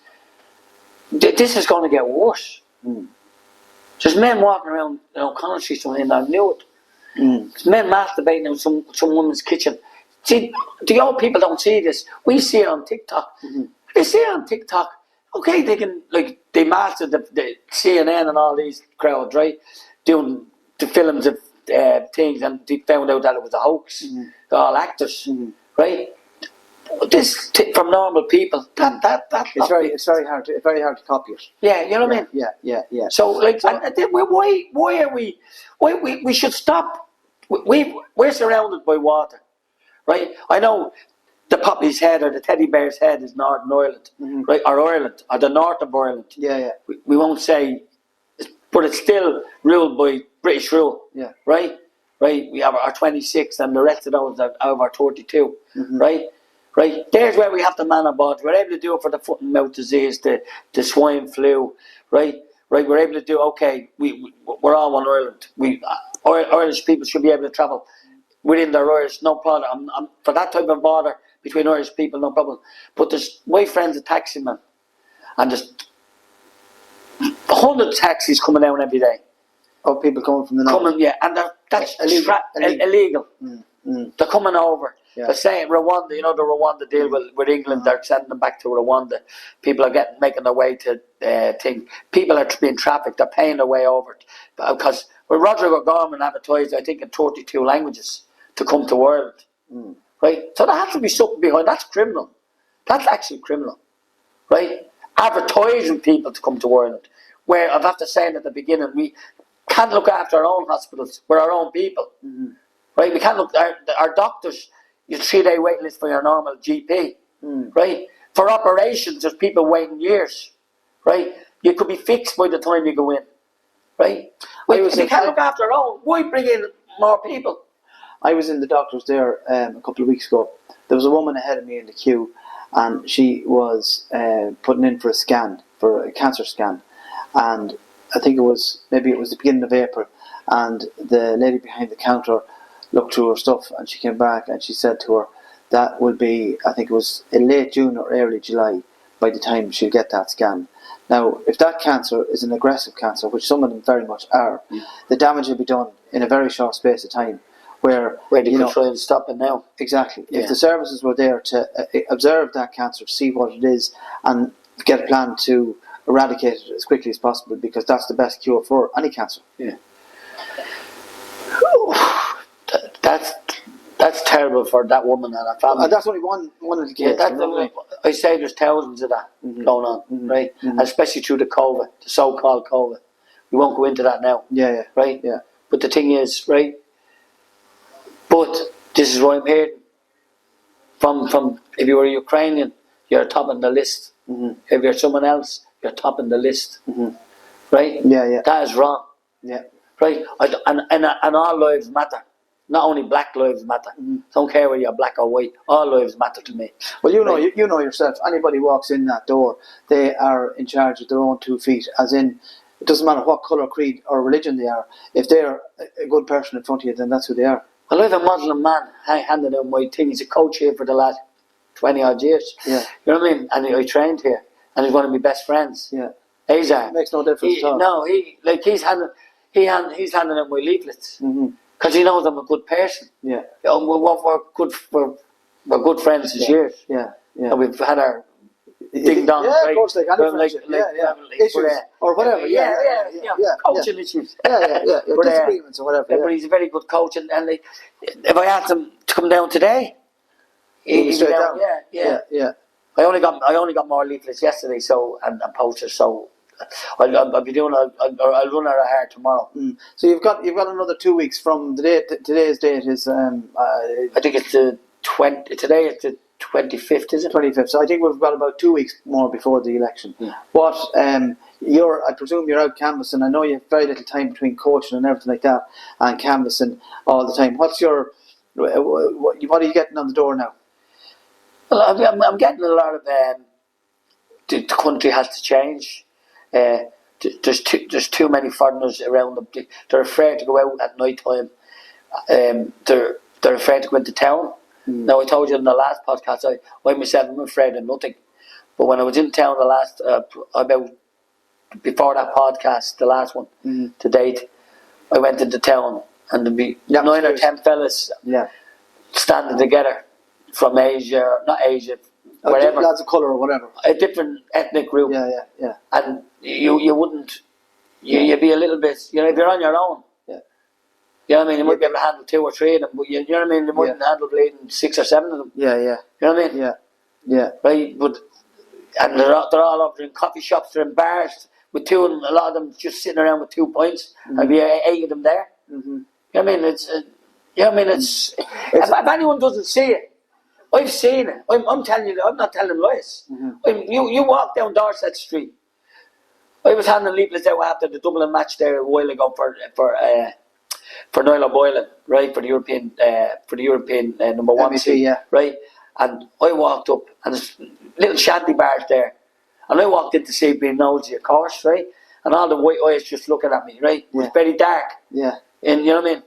this is going to get worse. There's men walking around, O'Connell Street, and I knew it. There's men masturbating in some woman's kitchen. See, the old people don't see this. We see it on TikTok. They see it on TikTok. Okay, they can, like, they mastered the CNN and all these crowds, right? Doing the films of things, and they found out that it was a hoax. They're all actors, right? This from normal people. It's very hard to copy it. Yeah, you know what I mean. Yeah. So like, why are we should stop. We're surrounded by water, right? I know the poppy's head or the teddy bear's head is Northern Ireland, right? Or Ireland, or the north of Ireland. Yeah. We won't say, but it's still ruled by British rule. Yeah. Right. We have our 26, and the rest of those are out of our 32. Right. There's where we have to man our bodies. We're able to do it for the foot and mouth disease, the swine flu. Right. We're able to do. Okay. We're all one Ireland. Irish people should be able to travel within their Irish, no problem. I'm for that type of border between Irish people, no problem. But there's my friend's a taximan, and there's 100 taxis coming down every day. Oh, people coming from the north. And that's illegal. They're coming over. Yeah. They're saying Rwanda, the Rwanda deal with England, they're sending them back to Rwanda. People are making their way to thing. People are being trafficked, they're paying their way over it. Because Rodrigo Gorman advertised, I think, in 32 languages to come to Ireland. Right? So there has to be something behind. That's criminal. That's actually criminal. Right? Advertising people to come to Ireland. Where I've have to say at the beginning, we can't look after our own hospitals. We're our own people. Right? We can't look our doctors. You 3-day waiting list for your normal GP. Right? For operations, there's people waiting years. Right? You could be fixed by the time you go in. Right? We can't look after our own. Why bring in more people? I was in the doctor's there a couple of weeks ago. There was a woman ahead of me in the queue, and she was putting in for a scan, for a cancer scan. And I think it was the beginning of April, and the lady behind the counter looked through her stuff, and she came back and she said to her that will be, I think it was in late June or early July by the time she'll get that scan. Now, if that cancer is an aggressive cancer, which some of them very much are, the damage will be done in a very short space of time. Where they can try and stop it now. Exactly. Yeah. If the services were there to observe that cancer, see what it is, and get a plan to eradicate it as quickly as possible, because that's the best cure for any cancer. Yeah. That's terrible for that woman and her family. That's only one of the cases. I say there's thousands of that going on, right? And especially through the COVID, the so-called COVID. We won't go into that now. Yeah. Right? Yeah. But the thing is, right? But this is what I'm hearing from if you were Ukrainian, you're top on the list. If you're someone else, you're topping the list. Right? Yeah. That is wrong. Yeah. Right? And all lives matter. Not only black lives matter. Don't care whether you're black or white. All lives matter to me. Well, you know, Right? you know yourself. Anybody walks in that door, they are in charge of their own 2 feet. As in, it doesn't matter what colour, creed, or religion they are. If they're a good person in front of you, then that's who they are. Well, I have a Muslim man handing him my thing. He's a coach here for the last 20 odd years. Yeah. You know what I mean? And I trained here, and he's one of my best friends. Yeah. Azar. It makes no difference at all. No, he's handing out my leaflets because he knows I'm a good person. Yeah. We're good friends this year. Yeah. And we've had our ding dong. Yeah, of course, like any friendship. Issues or whatever. Yeah. Coaching issues. Yeah. But, Disagreements or whatever. But he's a very good coach, and if I asked him to come down today, He'd be straight down. Yeah. I only got more leaflets yesterday, and posters. So I'll be doing. I'll run out of hair tomorrow. So you've got another 2 weeks from the date. Today's date is I think it's the 20. Today is the 25th, is it? 25th. So I think we've got about 2 weeks more before the election. Yeah. What I presume you're out canvassing. I know you have very little time between coaching and everything like that, and canvassing all the time. What's your what are you getting on the door now? Well, I'm getting a lot of. The country has to change. There's too many foreigners around them. They're afraid to go out at night time. They're afraid to go into town. Now, I told you in the last podcast, I myself am afraid of nothing. But when I was in town the last about before that podcast, the last one to date, I went into town and there'd be 9 or 10 fellas standing together from Asia, not Asia, wherever. Lads of colour or whatever. A different ethnic group. Yeah. And you wouldn't, you'd be a little bit, if you're on your own. Yeah. You know what I mean? You might be able to handle 2 or 3 of them, but you know what I mean? You mightn't handle bleeding 6 or 7 of them. Yeah. You know what I mean? Yeah. Right? But, and they're all over in coffee shops, they're in bars with 2 of them, a lot of them just sitting around with 2 points. There'll be 8 of them there. You know what I mean? It's if anyone doesn't see it, I've seen it. I'm telling you, I'm not telling lies. You walk down Dorset Street. I was handing leaflets out after the Dublin match there a while ago for Niall Boylan, right, for the European number 1 seat, right. And I walked up, and there's little shanty bars there, and I walked in to see being nosy, of course, right, and all the white eyes just looking at me, right. It was very dark, and you know what I mean.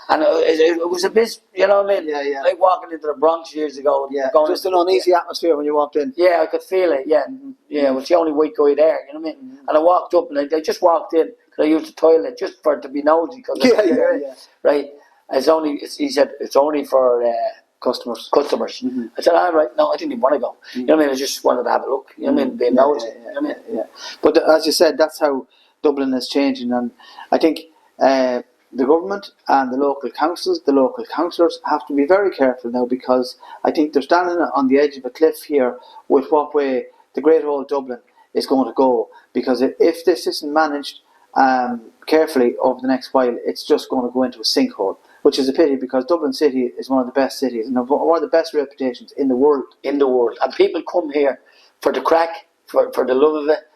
And it was a bit, you know what I mean? Yeah. Like walking into the Bronx years ago. Yeah, just an uneasy atmosphere when you walked in. Yeah, I could feel it, yeah. I was the only white guy there, you know what I mean? And I walked up, and I just walked in, because I used the toilet, just for it to be nosy. Yeah. Right? He said, it's only for customers. I said, all right. No, I didn't even want to go. You know what I mean? I just wanted to have a look. You know what I mean? Being nosy. You know what I mean? Yeah. But as you said, that's how Dublin is changing, and I think the government and the local councillors have to be very careful now, because I think they're standing on the edge of a cliff here with what way the great old Dublin is going to go. Because if this isn't managed carefully over the next while, it's just going to go into a sinkhole, which is a pity, because Dublin City is one of the best cities and one of the best reputations in the world. And people come here for the crack, for the love of it,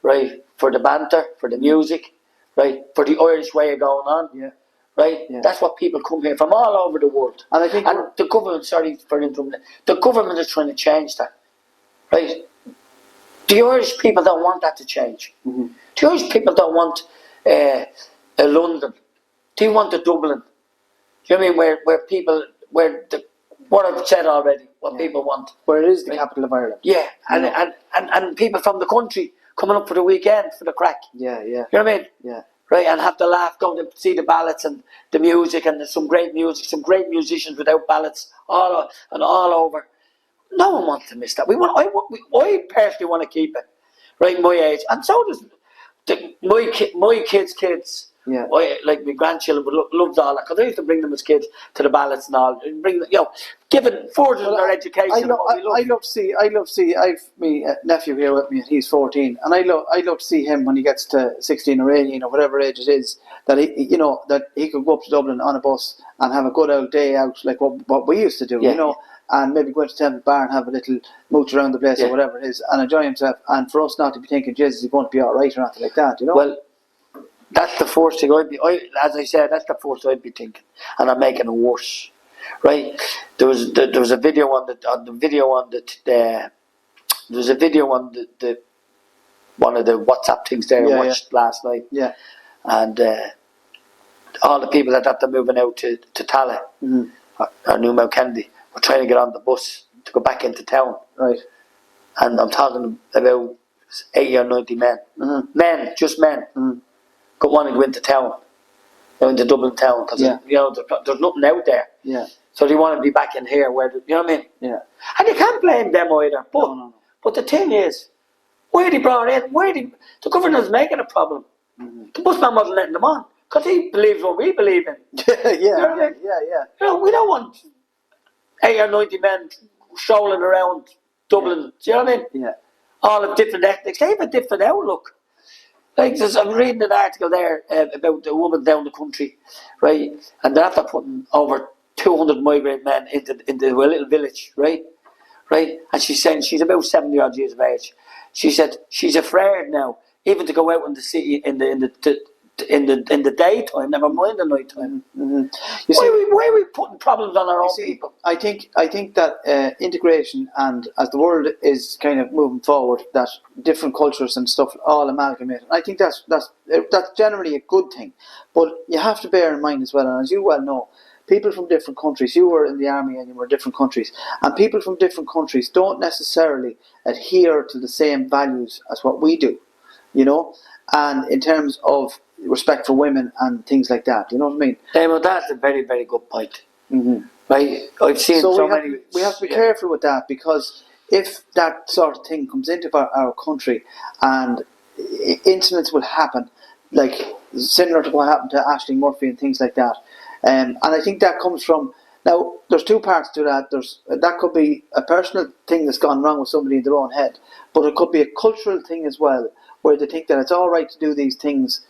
right? For the banter, for the music, right, for the Irish way of going on, right. That's what people come here from all over the world. And I think, the government, sorry for interrupting, the government is trying to change that, right. The Irish people don't want that to change. The Irish people don't want a London. They want a Dublin. Do you know what I mean? Where people, what I've said already, what people want, where it is the capital of Ireland. Yeah, and people from the country coming up for the weekend for the crack. Yeah. You know what I mean? Yeah. Right, and have to laugh, going to see the ballots and the music, and there's some great music, some great musicians without ballots, all over. No one wants to miss that. I personally want to keep it, right, my age, and so does my kids' kids, Yeah. Like my grandchildren would loved all that because I used to bring them as kids to the ballots and all, and bring them, giving further their education. I love to see. I've my nephew here with me, and he's 14, and I love to see him when he gets to 16 or 18 or whatever age it is, that he could go up to Dublin on a bus and have a good old day out like what we used to do, and maybe go to Temple Bar and have a little mooch around the place or whatever it is, and enjoy himself. And for us not to be thinking, Jesus, is he going to be all right or anything like that, Well, that's the first thing as I said, that's the first I'd be thinking, and I'm making it worse, right? There was a video on the one of the WhatsApp things there I watched last night, and all the people that are moving out to Tala or Newmount Kennedy were trying to get on the bus to go back into town, right? And I'm talking about 80 or 90 men, just men. Want to go into town, into Dublin town, because there's nothing out there. Yeah. So they want to be back in here, where you know what I mean? Yeah. And you can't blame them either. But No. But the thing is, where they brought in, the government's making a problem. The busman wasn't letting them on because he believes what we believe in. Yeah. You know what I mean? Yeah. We don't want 80 or 90 men strolling around Dublin. Do you know what I mean? Yeah. All of different ethnics. They have a different outlook. Like I'm reading an article there about a woman down the country, right? And they're after putting over 200 migrant men into a little village, right? And she's saying she's about 70 odd years of age. She said she's afraid now, even to go out in the city in the daytime. Never mind the night time. Why are we putting problems on our own people? I think that integration, and as the world is kind of moving forward, that different cultures and stuff all amalgamate. I think that's generally a good thing, but you have to bear in mind as well, and as you well know, people from different countries. You were in the army and you were in different countries, and people from different countries don't necessarily adhere to the same values as what we do, and in terms of respect for women and things like that, you know what I mean? Well, that's a very, very good point. Right? I've seen so many. We have to be careful with that, because if that sort of thing comes into our country, and incidents will happen, like similar to what happened to Ashling Murphy and things like that. And I think that comes from, now there's two parts to that. That could be a personal thing that's gone wrong with somebody in their own head, but it could be a cultural thing as well, where they think that it's all right to do these things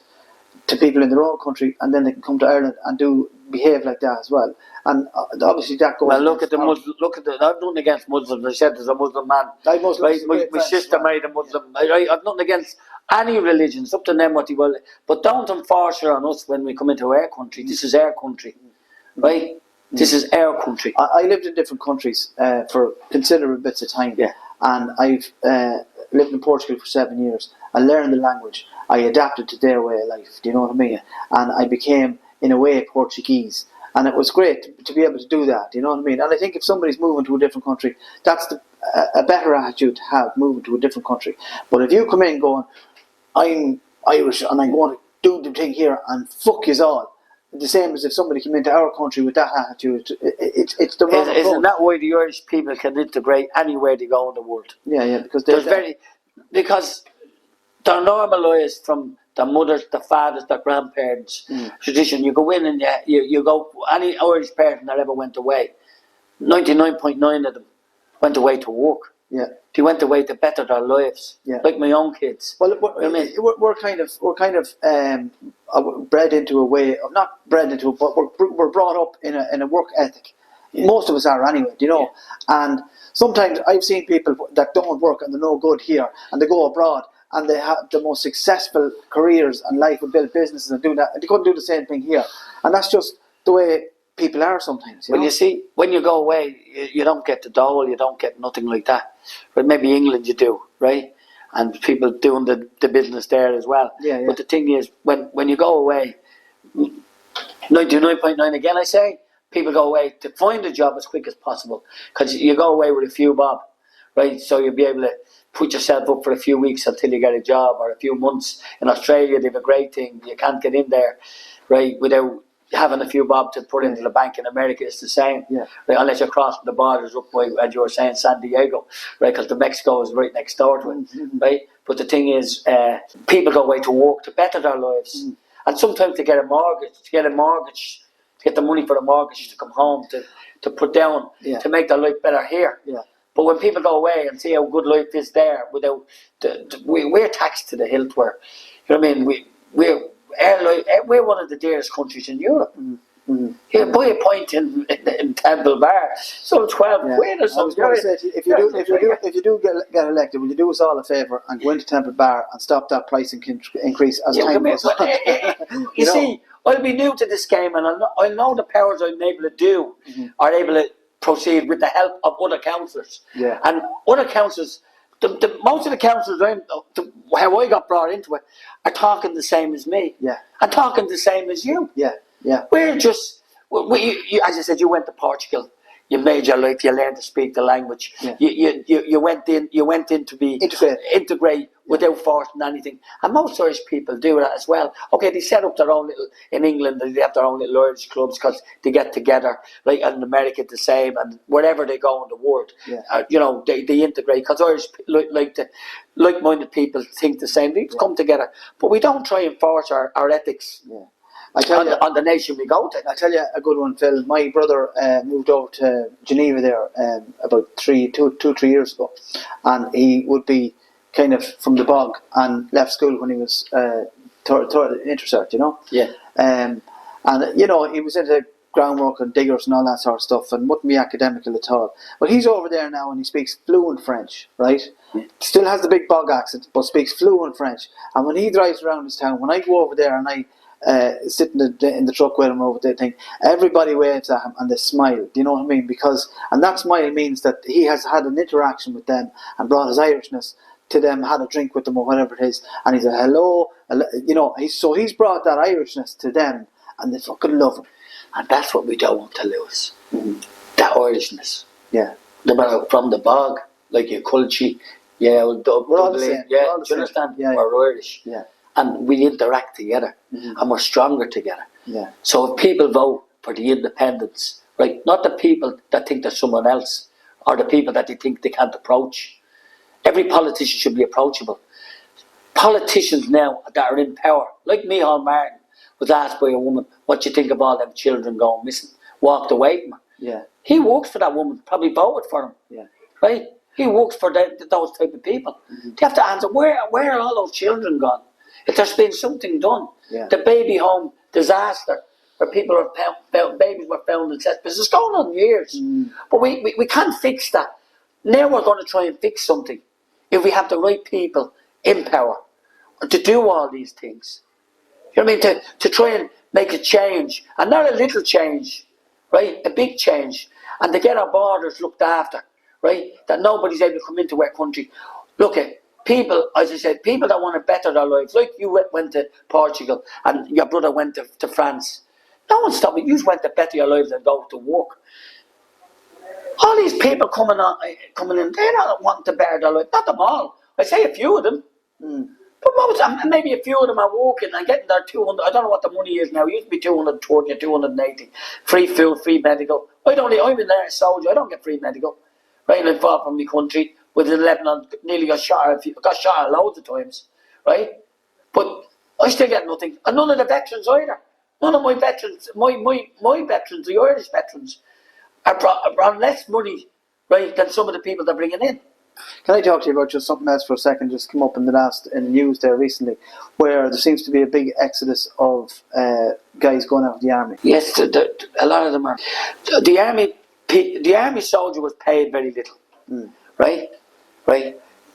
to people in their own country, and then they can come to Ireland and behave like that as well. And obviously that goes. Well, look at the Muslim. I've nothing against Muslims. I said there's a Muslim man. My sister married a Muslim. I've nothing against any religion. It's up to them what they will. But don't enforce it on us when we come into our country. This is our country, right? This is our country. I lived in different countries for considerable bits of time. Yeah. And I've lived in Portugal for 7 years. I learned the language. I adapted to their way of life. Do you know what I mean? And I became, in a way, Portuguese. And it was great to be able to do that. Do you know what I mean? And I think if somebody's moving to a different country, that's a better attitude to have, moving to a different country. But if you come in going, I'm Irish and I want to do the thing here and fuck yous all, the same as if somebody came into our country with that attitude, it's the wrong approach. Isn't that why the Irish people can integrate anywhere they go in the world? Yeah, because because they're normalised from the mothers, the fathers, the grandparents tradition. You go in and you go. Any Irish person that ever went away, 99.9 of them went away to work. Yeah, they went away to better their lives. Yeah, like my own kids. Well, we're kind of bred into a way of, not bred into it, but we're brought up in a work ethic. Yeah. Most of us are anyway, you know. Yeah. And sometimes I've seen people that don't work and they're no good here, and they go abroad and they have the most successful careers and life and build businesses and do that. And they couldn't do the same thing here. And that's just the way people are sometimes. Well, you see, when you go away, you don't get the dole, you don't get nothing like that. But maybe England you do, right? And people doing the business there as well. Yeah. But the thing is, when you go away, 99.9 again, I say, people go away to find a job as quick as possible. Because you go away with a few bob, right? So you'll be able to put yourself up for a few weeks until you get a job, or a few months. In Australia, they have a great thing. You can't get in there, right, without having a few bob to put into the bank. In America, it's the same, right, unless you're crossing the borders up by, as you were saying, San Diego, right, because the Mexico is right next door to it, right? But the thing is, people go away to work to better their lives, and sometimes to get a mortgage, to get the money for the mortgage to come home to put down to make their life better here. Yeah. But when people go away and see how good life is there, without we're taxed to the hilt. Where, you know what I mean? We're one of the dearest countries in Europe. Here, buy a pint in Temple Bar, so 12 quid or something. I was going to say, if you do get elected, will you do us all a favour and go into Temple Bar and stop that price increase as time goes on? You see, I'll be new to this game, and I know the powers I'm able to do are able to proceed with the help of other councillors. Yeah. And other councillors, most of the councillors, how I got brought into it, are talking the same as me. Yeah. And talking the same as you. Yeah. Yeah. We're just, as I said, you went to Portugal. You made your life. You learned to speak the language. Yeah. You went in to be integrate without forcing anything. And most Irish people do that as well. Okay, they set up their own little in England. They have their own little Irish clubs because they get together. Like in America, the same, and wherever they go in the world, they integrate because Irish like-minded people think the same. They come together, but we don't try and force our ethics. Yeah. On the nation we go to. I'll tell you a good one, Phil. My brother moved over to Geneva there about 3 years ago, and he would be kind of from the bog and left school when he was intercert, you know. Yeah. And you know, he was into groundwork and diggers and all that sort of stuff, and wouldn't be academical at all. But he's over there now, and he speaks fluent French, right? Yeah. Still has the big bog accent, but speaks fluent French. And when he drives around his town, when I go over there and I sit in the truck with him over there, thing, everybody waves at him and they smile. Do you know what I mean? And that smile means that he has had an interaction with them and brought his Irishness to them, had a drink with them or whatever it is, and he said hello. You know, he's brought that Irishness to them, and they fucking love him. And that's what we don't want to lose. That Irishness. Yeah. No matter from the bog, like your culture, we're all the same. Yeah, do you understand? Yeah, we're Irish. Yeah. And we interact together, and we're stronger together. Yeah. So if people vote for the independents, right, not the people that think they're someone else, or the people that they think they can't approach. Every politician should be approachable. Politicians now that are in power, like Micheál Martin, was asked by a woman, what do you think of all them children going missing? Walked away from her. Yeah. He works for that woman, probably voted for him. Yeah. Right? He works for those type of people. They have to answer, where are all those children gone? If there's been something done. Yeah. The baby home disaster, where people babies were found in cesspools, it's going on years. But we can't fix that. Now we're going to try and fix something. If we have the right people in power to do all these things. You know what I mean? To try and make a change. And not a little change, right? A big change. And to get our borders looked after, right? That nobody's able to come into our country. Look at people, as I said, people that want to better their lives. Like you went to Portugal and your brother went to France. No one stopped you. You just went to better your lives and go to work. All these people coming in, they're not wanting to better their life. Not them all. I say a few of them. But maybe a few of them are working and getting their 200. I don't know what the money is now. It used to be 220 or 280. Free food, free medical. I'm in there as a soldier. I don't get free medical. Right, and far from my country. With in Lebanon, nearly got shot loads of times. Right? But I still get nothing. And none of the veterans either. None of my veterans, my veterans, the Irish veterans, are on less money, right, than some of the people they're bringing in. Can I talk to you about just something else for a second? Just come up in the news there recently, where there seems to be a big exodus of guys going out of the army. Yes, a lot of them are. The army soldier was paid very little, right?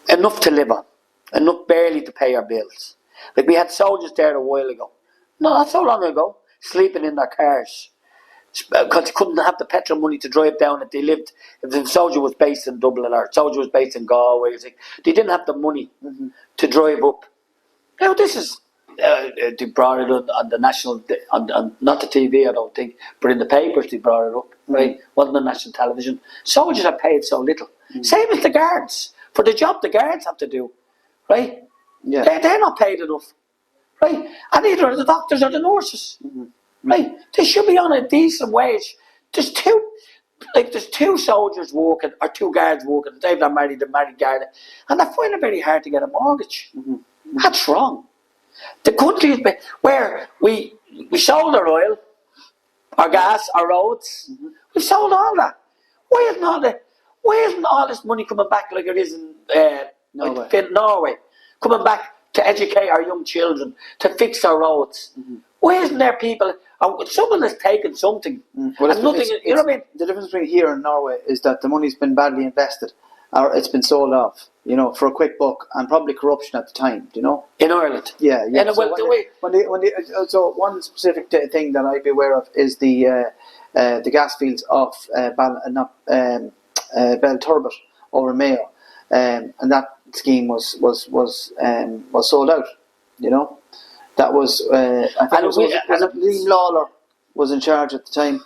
Enough to live on, enough barely to pay our bills. Like we had soldiers there a while ago, not so long ago, sleeping in their cars. Because they couldn't have the petrol money to drive down if the soldier was based in Dublin or soldier was based in Galway. They didn't have the money to drive up. Now this is, they brought it on the national, on not the TV I don't think, but in the papers they brought it up, right? Wasn't on national television. Soldiers are paid so little. Same as the guards. For the job the guards have to do, right? Yeah. They're not paid enough, right? And neither are the doctors or the nurses. Right, they should be on a decent wage. There's two soldiers working or two guards working. They've not married the married guard, and they find it very hard to get a mortgage. That's wrong. The country has been where we sold our oil, our gas, our roads. We sold all that. Why isn't all this money coming back like it is in Norway? Coming back to educate our young children, to fix our roads. Why isn't there people? Someone has taken something. Well, and nothing. You know what I mean? The difference between here and Norway is that the money's been badly invested, or it's been sold off. You know, for a quick buck, and probably corruption at the time. Do you know? In Ireland. Yeah. And So one specific thing that I'd be aware of is the gas fields off Belturbet over Mayo, and that scheme was sold out. You know, that was I think was Liam Lawler was in charge at the time.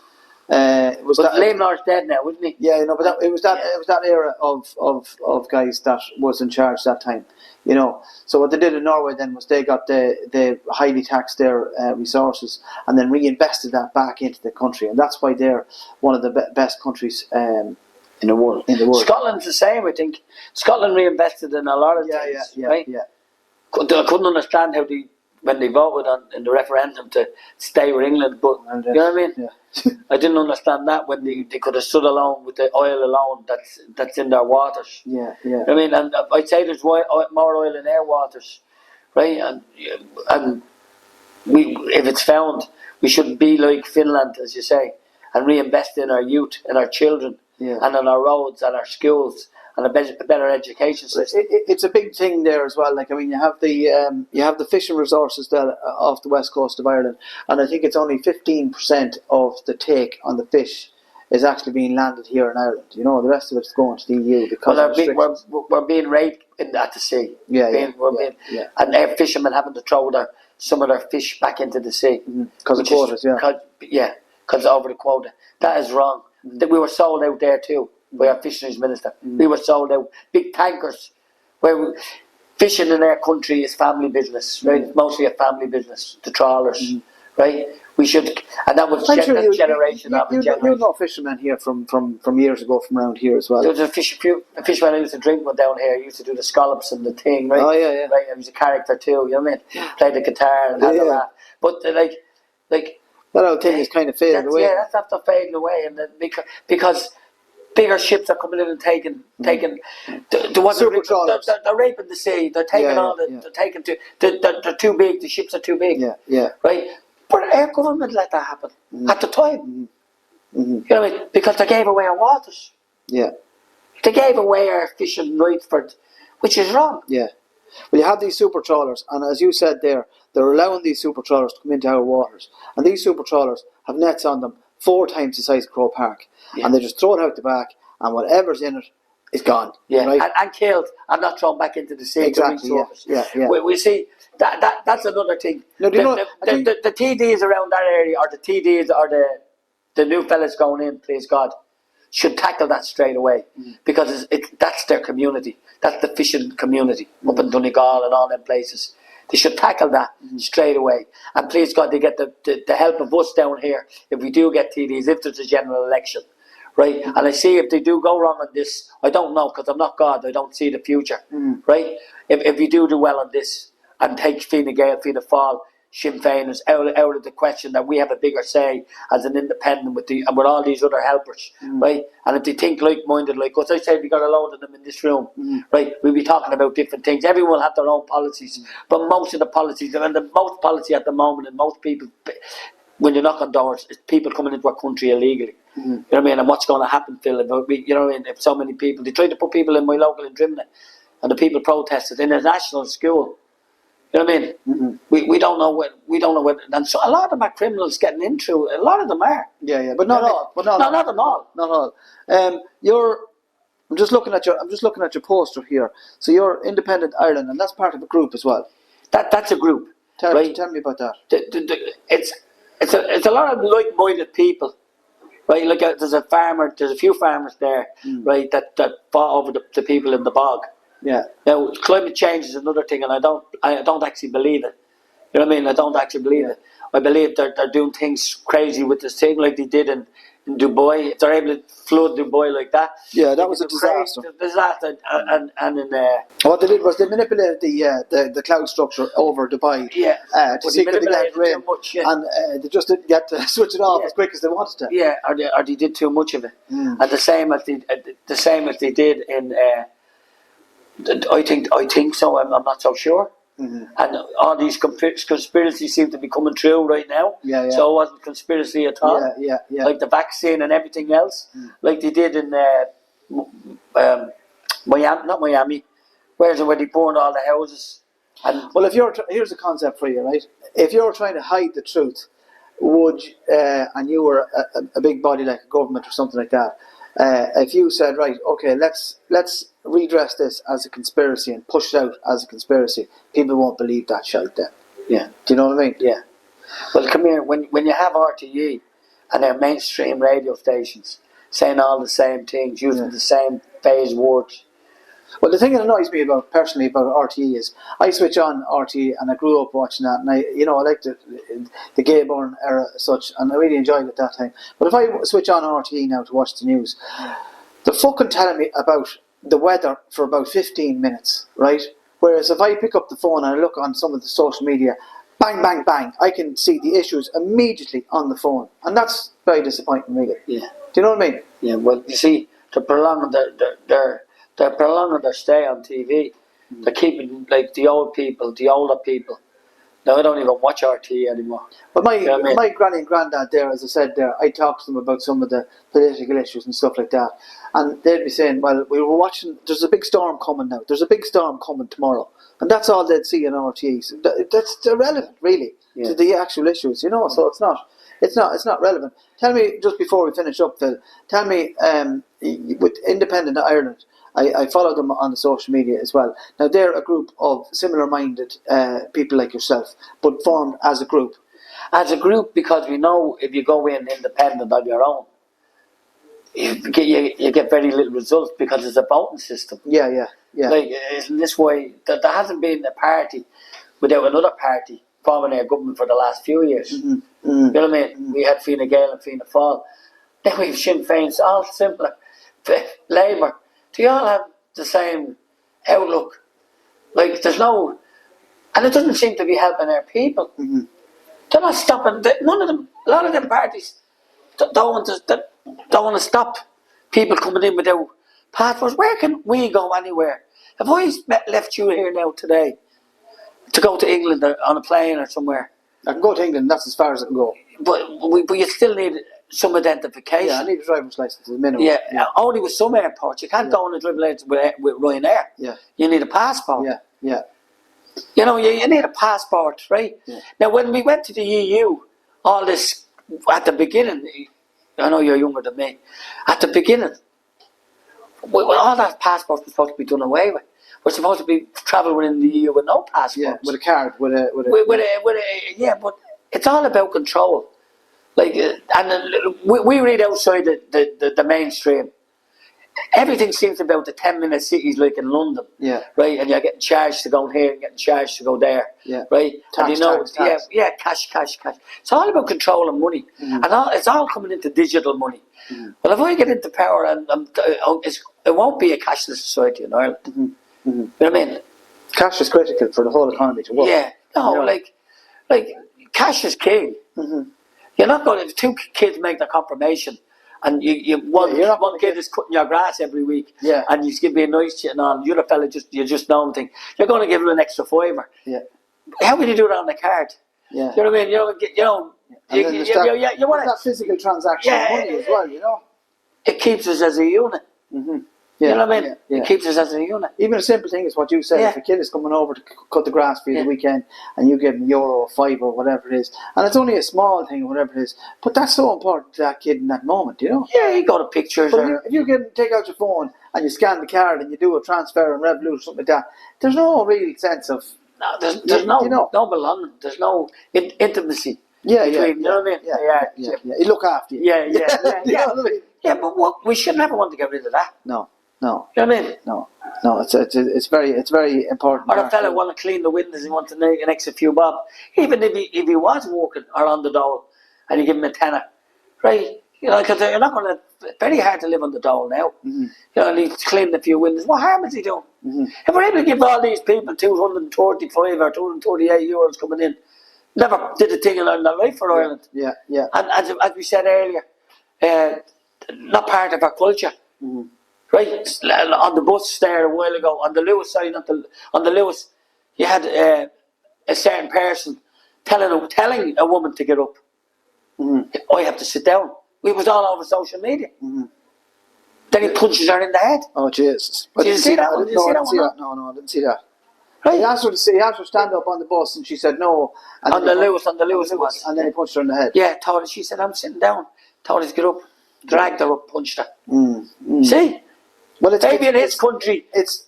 Liam Lawler's dead now, wasn't he? Yeah, you know, but it was that era of guys that was in charge that time. You know, so what they did in Norway then was they got they highly taxed their resources and then reinvested that back into the country, and that's why they're one of the best countries in the world. Scotland's the same, I think. Scotland reinvested in a lot of things, right? Yeah. I couldn't understand how when they voted in the referendum to stay with England, but you know what I mean? Yeah. I didn't understand that when they could have stood alone with the oil alone that's in their waters. Yeah. I mean, and I'd say there's more oil in their waters, right? And if it's found, we should be like Finland, as you say, and reinvest in our youth, in our children, and in our roads and our schools and a better education system. It's a big thing there as well. Like, I mean, you have the fishing resources there off the west coast of Ireland, and I think it's only 15% of the take on the fish is actually being landed here in Ireland. You know, the rest of it's going to the EU because we're being raped at the sea. And our fishermen having to throw some of their fish back into the sea because of quotas. Because over the quota. That is wrong. That we were sold out there too by our fisheries minister. We were sold out big tankers where fishing in our country is family business, right? It's mostly a family business. The trawlers, right? We should, and that was generation. You know fishermen here from years ago from around here as well. There was a fisherman I used to drink with down here. He used to do the scallops and the thing, right? Oh yeah. Right, he was a character too. You know what I mean? Played the guitar and had all that. But like that old thing is kind of fading away. Yeah, that's after fading away, and then because bigger ships are coming in and taking super trawlers. They're raping the sea. They're taking they're taking they're too big. The ships are too big. Yeah. Right. But our government let that happen at the time. You know what I mean? Because they gave away our waters. Yeah. They gave away our fishing rights which is wrong. Yeah. Well, you have these super trawlers, and as you said there, they're allowing these super trawlers to come into our waters, and these super trawlers have nets on them 4 times the size of Crow Park, and they just throw it out the back, and whatever's in it is gone. Yeah, right? and killed, and not thrown back into the sea. Exactly. Yeah. We see that's another thing. No, the TDs around that area, or the TDs, or the new fellas going in, please God, should tackle that straight away because that's their community. That's the fishing community up in Donegal and all them places. They should tackle that straight away. And please God, they get the help of us down here if we do get TDs, if there's a general election. Right? And I see if they do go wrong on this, I don't know because I'm not God, I don't see the future. Right? If we do well on this and take Fine Gael, Fianna Fáil, Sinn Féin is out of the question that we have a bigger say as an independent with all these other helpers, right? And if they think like-minded like us, I said we got a load of them in this room, right? We'll be talking about different things. Everyone will have their own policies, but most of the policies, and the most policy at the moment, and most people, when you knock on doors, is people coming into our country illegally. You know what I mean? And what's going to happen, Phil? You know what I mean? If so many people, they tried to put people in my local in Drimnagh, and the people protested in a national school. You know what I mean? We don't know what, and so a lot of them are criminals getting into. A lot of them are. Yeah, but not all. Not them all. Not all. I'm just looking at your poster here. So you're Independent Ireland, and that's part of a group as well. That's a group. Tell right? me about that. It's a lot of like-minded people. Right, like there's a few farmers there, right, that fought over the people in the bog. Yeah. Now, climate change is another thing, and I don't actually believe it. You know what I mean? I don't actually believe it. I believe they're doing things crazy with this thing, like they did in Dubai, if they're able to flood Dubai like that. Yeah, that was a disaster. Disaster, and in what they did was they manipulated the cloud structure over Dubai to secretly get rain, and they just didn't get to switch it off as quick as they wanted to. Yeah, or they did too much of it, and the same as they did in. I think so. I'm not so sure. And all these conspiracies seem to be coming true right now. So it wasn't conspiracy at all. Like the vaccine and everything else, like they did in Miami, not Miami. Where's it where they burned all the houses? And well, here's a concept for you, right? If you're trying to hide the truth, would and you were a big body like a government or something like that, if you said, right, okay, let's redress this as a conspiracy and push it out as a conspiracy, people won't believe that shite then. Yeah. Do you know what I mean? Yeah. Well, come here, when you have RTE and their mainstream radio stations saying all the same things, using the same phase words. Well, the thing that annoys me personally about RTE is I switch on RTE and I grew up watching that, and I like the Gayborn era as such, and I really enjoyed it at that time. But if I switch on RTE now to watch the news, they're fucking telling me about the weather for about 15 minutes, right? Whereas if I pick up the phone and I look on some of the social media, bang, bang, bang, I can see the issues immediately on the phone. And that's very disappointing, really. Yeah. Do you know what I mean? Yeah, well, you see, they're prolonging their stay on TV. They're keeping, like, the older people. Now, I don't even watch RTE anymore. But my granny and granddad there, as I said there, I talked to them about some of the political issues and stuff like that. And they'd be saying, well, we were watching, there's a big storm coming now. There's a big storm coming tomorrow. And that's all they'd see on RTE. So that's irrelevant, really, to the actual issues, you know. So it's not relevant. Tell me, just before we finish up, Phil, tell me, with Independent Ireland, I follow them on the social media as well. Now, they're a group of similar-minded people like yourself, but formed as a group. As a group, because we know if you go in independent on your own, you get very little results because it's a voting system. Yeah. Like, in this way, there hasn't been a party without another party forming a government for the last few years. You know what I mean? We had Fianna Gael and Fianna Fáil. Then we have Sinn Féin. It's all simpler. Labour. Do you all have the same outlook? Like, there's no... And it doesn't seem to be helping our people. They're not stopping... None of them... A lot of them parties don't want to stop people coming in without passports. Where can we go anywhere? If I left you here now today to go to England on a plane or somewhere... I can go to England, that's as far as I can go. But you still need some identification. Yeah, I need a driver's license as a minimum. Yeah, only with some airports. You can't go on a driver's license with Ryanair. Yeah. You need a passport. Yeah. You know, you need a passport, right? Yeah. Now, when we went to the EU, all this, at the beginning, I know you're younger than me, at the beginning, all that passports were supposed to be done away with. We're supposed to be travel within the EU with no passports. Yeah, with a card, yeah, but it's all about control. Like, and we read outside the mainstream. Everything seems about the 10-minute cities like in London. Yeah. Right, and you're getting charged to go here and getting charged to go there. Yeah. Right. Tax. Yeah, cash. It's all about controlling money, and it's all coming into digital money. Well, if I get into power, it won't be a cashless society in Ireland. You know what I mean? Cash is critical for the whole economy to work. Yeah, no, like cash is king. You're not going if two kids make the confirmation, and one kid is cutting your grass every week, and you give me a nice shit, and on the other fella you just don't think you're going to give him an extra $5. Yeah, how can you do that on the card? Yeah, you know what I mean? You want that physical transaction of money as well. You know, it keeps us as a unit. Yeah, you know what I mean? Yeah. It keeps us as a unit. Even a simple thing is what you said. If a kid is coming over to cut the grass for you the weekend and you give him €1 or €5 or whatever it is, and it's only a small thing or whatever it is, but that's so important to that kid in that moment, you know? Yeah, you got a picture. But if you take out your phone and you scan the card and you do a transfer on Revolut or something like that, there's no real sense of... No, there's no belonging. There's no intimacy. Yeah. You know what I mean? Yeah. You look after you. Yeah. You know what I mean? Yeah, but we should never want to get rid of that. No. You know what I mean? No. It's very important. Or a fella want to clean the windows and want to make an extra few bob. Even if he was working or on the dole and you give him a tenner, right? You know, because you're not going to. Very hard to live on the dole now. You know, and he's cleaning a few windows. What harm is he doing? If we're able to give all these people 235 or 238 euros coming in, never did a thing in their life for Ireland. Yeah, yeah. And as we said earlier, not part of our culture. Right? On the bus there a while ago, on the Lewis side, on the Lewis, you had a certain person telling a woman to get up. I have to sit down. It was all over social media. Then he punches her in the head. Oh, Jesus. Did you see that one? No, I didn't see that. No, I didn't see that. Right. He asked her to stand up on the bus, and she said no. And On the Lewis it was. And then he punched her in the head. Yeah, told her, she said, I'm sitting down. Told her to get up. Dragged her up, punched her. See? Well, it's maybe in his country. It's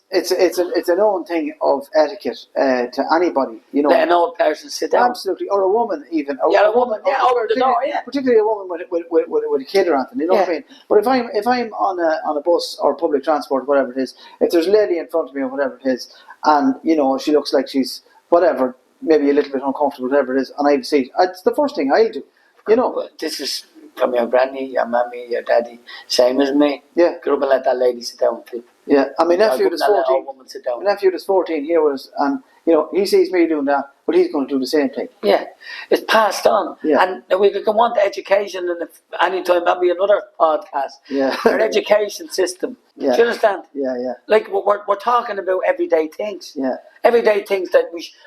a known thing of etiquette to anybody, you know. Let an old person sit down. Absolutely, or a woman even. A woman. Yeah, over the door. Yeah. Particularly a woman with a kid or anything. You know what I mean? But if I'm on a bus or public transport, or whatever it is, if there's a lady in front of me or whatever it is, and you know she looks like she's whatever, maybe a little bit uncomfortable, whatever it is, and I have a seat, it's the first thing I'll do. You know. This is from your granny, your mammy, your daddy, same as me. Yeah. Get up and let that lady sit down, Phil. Yeah, and my nephew is 14. Woman sit down. My nephew is 14 here was, and you know he sees me doing that, but he's going to do the same thing. Yeah, it's passed on. Yeah. And we can want education, and if anytime maybe another podcast. Yeah. Our education system. Yeah. Do you understand? Yeah, yeah. Like we're talking about everyday things. Yeah. Everyday things that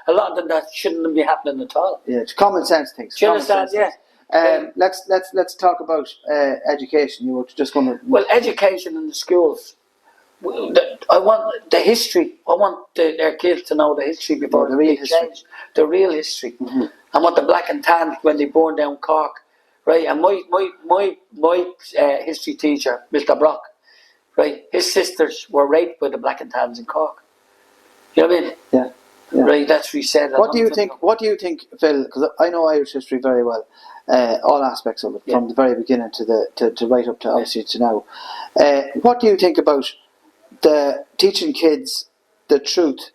a lot of them that shouldn't be happening at all. Yeah, it's common sense things. Do you understand? Yeah. Let's talk about education. You were just going to. Well, education in the schools. I want the history. I want their kids to know the history before the real history. Change. The real history. I want the black and tan when they burned down Cork, right? And my history teacher, Mr. Brock, right? His sisters were raped by the black and tans in Cork. You know what I mean? Yeah. Yeah. Right. That's what he said. What do you think, Phil? Because I know Irish history very well, all aspects of it, from the very beginning to right up to obviously to now. What do you think about the teaching kids the truth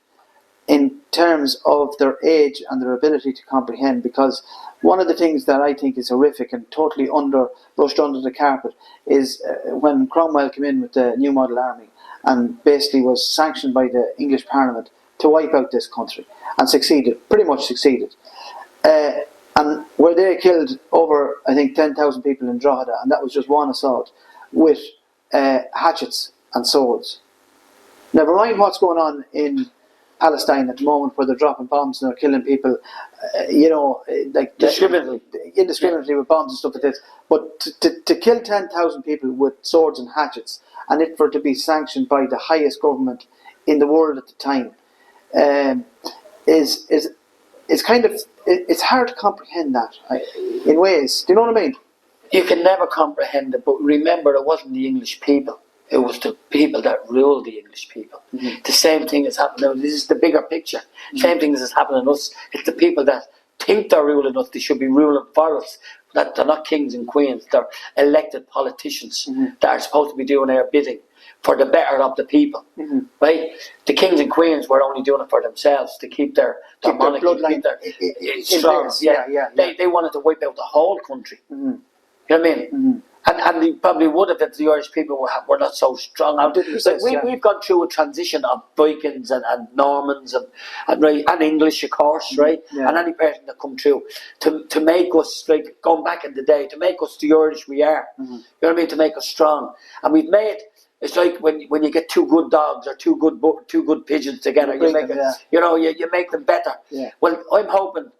in terms of their age and their ability to comprehend? Because one of the things that I think is horrific and totally brushed under the carpet is when Cromwell came in with the New Model Army and basically was sanctioned by the English Parliament to wipe out this country, and pretty much succeeded. And where they killed over, I think, 10,000 people in Drogheda, and that was just one assault, with hatchets and swords. Never mind what's going on in Palestine at the moment, where they're dropping bombs and they're killing people, like indiscriminately with bombs and stuff like this. But to kill 10,000 people with swords and hatchets, and it for it to be sanctioned by the highest government in the world at the time, is kind of, it's hard to comprehend that in ways. Do you know what I mean? You can never comprehend it, but remember, it wasn't the English people. It was the people that ruled the English people. The same thing is happening. This is the bigger picture. Same thing is happening to us. It's the people that think they're ruling us. They should be ruling for us. That they're not kings and queens. They're elected politicians that are supposed to be doing our bidding for the better of the people, right? The kings and queens were only doing it for themselves to keep their monarchy, bloodline strong. They wanted to wipe out the whole country. You know what I mean? And they probably would have if the Irish people were not so strong. We've gone through a transition of Vikings and Normans and English, of course, right? Yeah. And any person that come through to make us, like going back in the day, to make us the Irish we are. You know what I mean? To make us strong. And we've made. It's like when you get two good dogs or two good pigeons together, you make you make them better. Yeah. Well, I'm hoping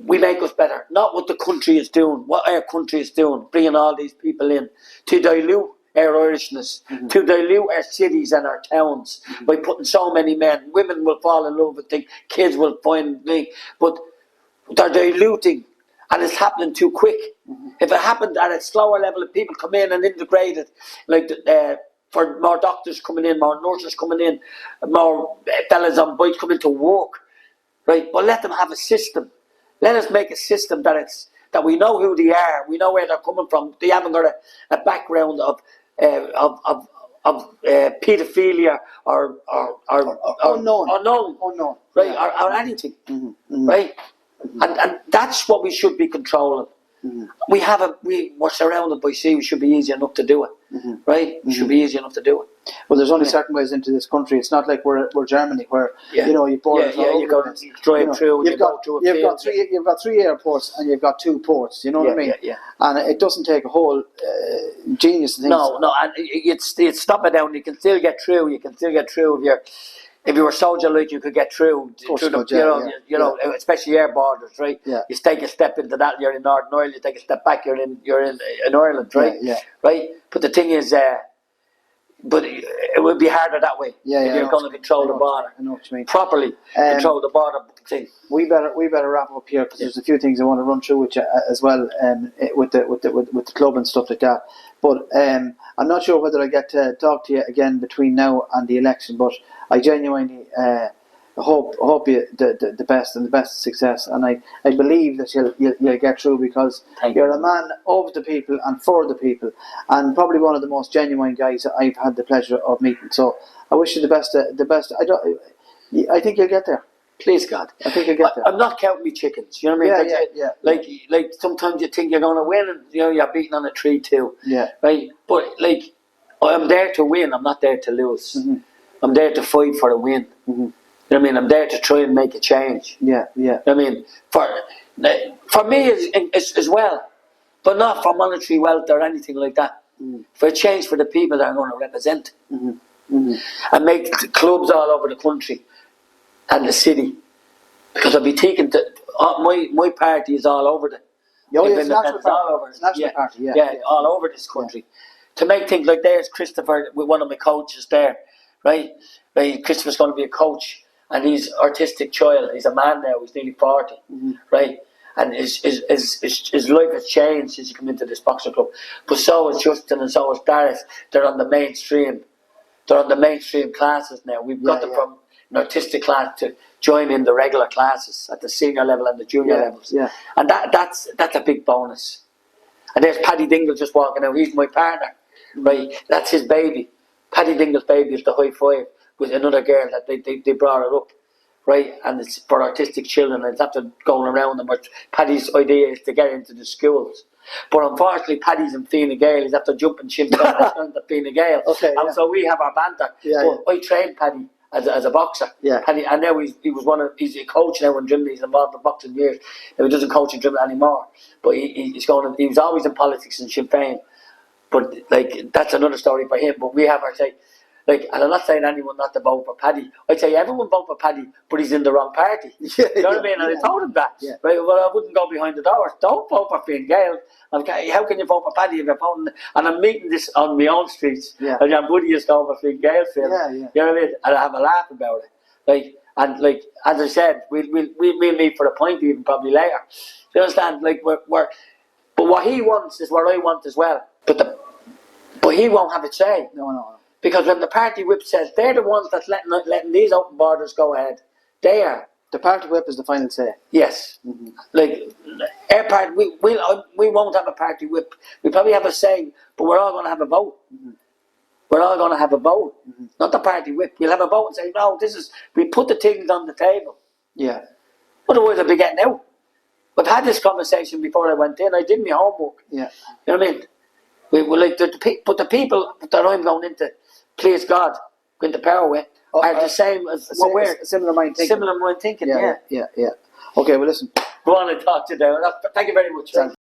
we make us better. Not what the country is doing, what our country is doing, bringing all these people in to dilute our Irishness, to dilute our cities and our towns by putting so many men. Women will fall in love with things, kids will find me, but they're diluting, and it's happening too quick. If it happened at a slower level, if people come in and integrate it, like for more doctors coming in, more nurses coming in, more fellas on bikes coming to work, right? But let them have a system. Let us make a system that we know who they are, we know where they're coming from. They haven't got a background of paedophilia or unknown, right? Or anything, right? And that's what we should be controlling. We're surrounded by sea. We should be easy enough to do it, right? We should be easy enough to do it. Well, there's only certain ways into this country. It's not like we're Germany, where you know you borders all over. You go drive through. You've got three airports and you've got 2 ports. You know what I mean? And it doesn't take a whole genius to think. No, and you'd stop it down. You can still get through. You can still get through if you were soldier, like you could get through the, you know, especially air borders, right? Yeah. You take a step into that, you're in Northern Ireland. You take a step back, you're in Ireland, right? Right. But the thing is, but it would be harder that way. If you're going to control the border. I know what you mean. Properly control the border thing. We better wrap up here because there's a few things I want to run through with you as well, with the club and stuff like that. But I'm not sure whether I get to talk to you again between now and the election. But I genuinely hope you the best and the best success, and I believe that you'll get through, because you're a man of the people and for the people, and probably one of the most genuine guys that I've had the pleasure of meeting. So I wish you the best. I think you'll get there. Please God, I think you'll get there. I'm not counting me chickens. You know what I mean? Like sometimes you think you're going to win, and you're beating on a 3-2. Yeah. Right. But like, I'm there to win. I'm not there to lose. I'm there to fight for a win. You know what I mean? I'm there to try and make a change. Yeah. You know what I mean? For me as well, but not for monetary wealth or anything like that. For a change for the people that I'm going to represent. And make clubs all over the country and the city. Because I'll be taking my party is all over it's national party. All over this country. To make things like there's Christopher with one of my coaches there, right? Christopher's going to be a coach, and he's an artistic child. He's a man now. He's nearly 40, right? And his life has changed since he came into this boxing club. But so is Justin, and so is Darius. They're on the mainstream. They're on the mainstream classes now. We've got them from an artistic class to join in the regular classes at the senior level and the junior levels. And that's a big bonus. And there's Paddy Dingle just walking out. He's my partner, right? That's his baby. Paddy Dingle's baby is the high five with another girl that they brought her up, right? And it's for autistic children, and it's after going around them. But Paddy's idea is to get into the schools. But unfortunately, Paddy's in Fine Gael. He's after jumping ship down to Fine Gael. So we have our banter. But I trained Paddy as a boxer. Paddy, and now he's a coach now in Drimnagh. He's involved in boxing years. Now he doesn't coach in Drimnagh anymore. But he was always in politics in Sinn Féin. But like, that's another story for him. But we have our say, like, and I'm not saying anyone not to vote for Paddy. I'd say everyone vote for Paddy, but he's in the wrong party. You know what I mean? And I told him that. Right? Well, I wouldn't go behind the doors. Don't vote for Fine Gael. Okay, how can you vote for Paddy if you're voting? And I'm meeting this on my own streets. And your buddy is going for Fine Gael, Phil. You know what I mean? And I have a laugh about it. Like, and like, as I said, we'll meet for a pint even probably later. You understand? Like, but what he wants is what I want as well. But he won't have a say. No. Because when the party whip says they're the ones that's letting these open borders go ahead, they are. The party whip is the final say. Yes. Like, our party, we won't have a party whip. We probably have a say, but we're all going to have a vote. We're all going to have a vote. Not the party whip. We'll have a vote and say, no, we put the things on the table. Otherwise I'll be getting out. We've had this conversation before I went in. I did my homework. You know what I mean? We like but the people that I'm going into, please God, go into power with, are the same as what we're similar mind thinking. Similar mind thinking. Yeah. Okay, well listen. Go on and talk to you now. Thank you very much.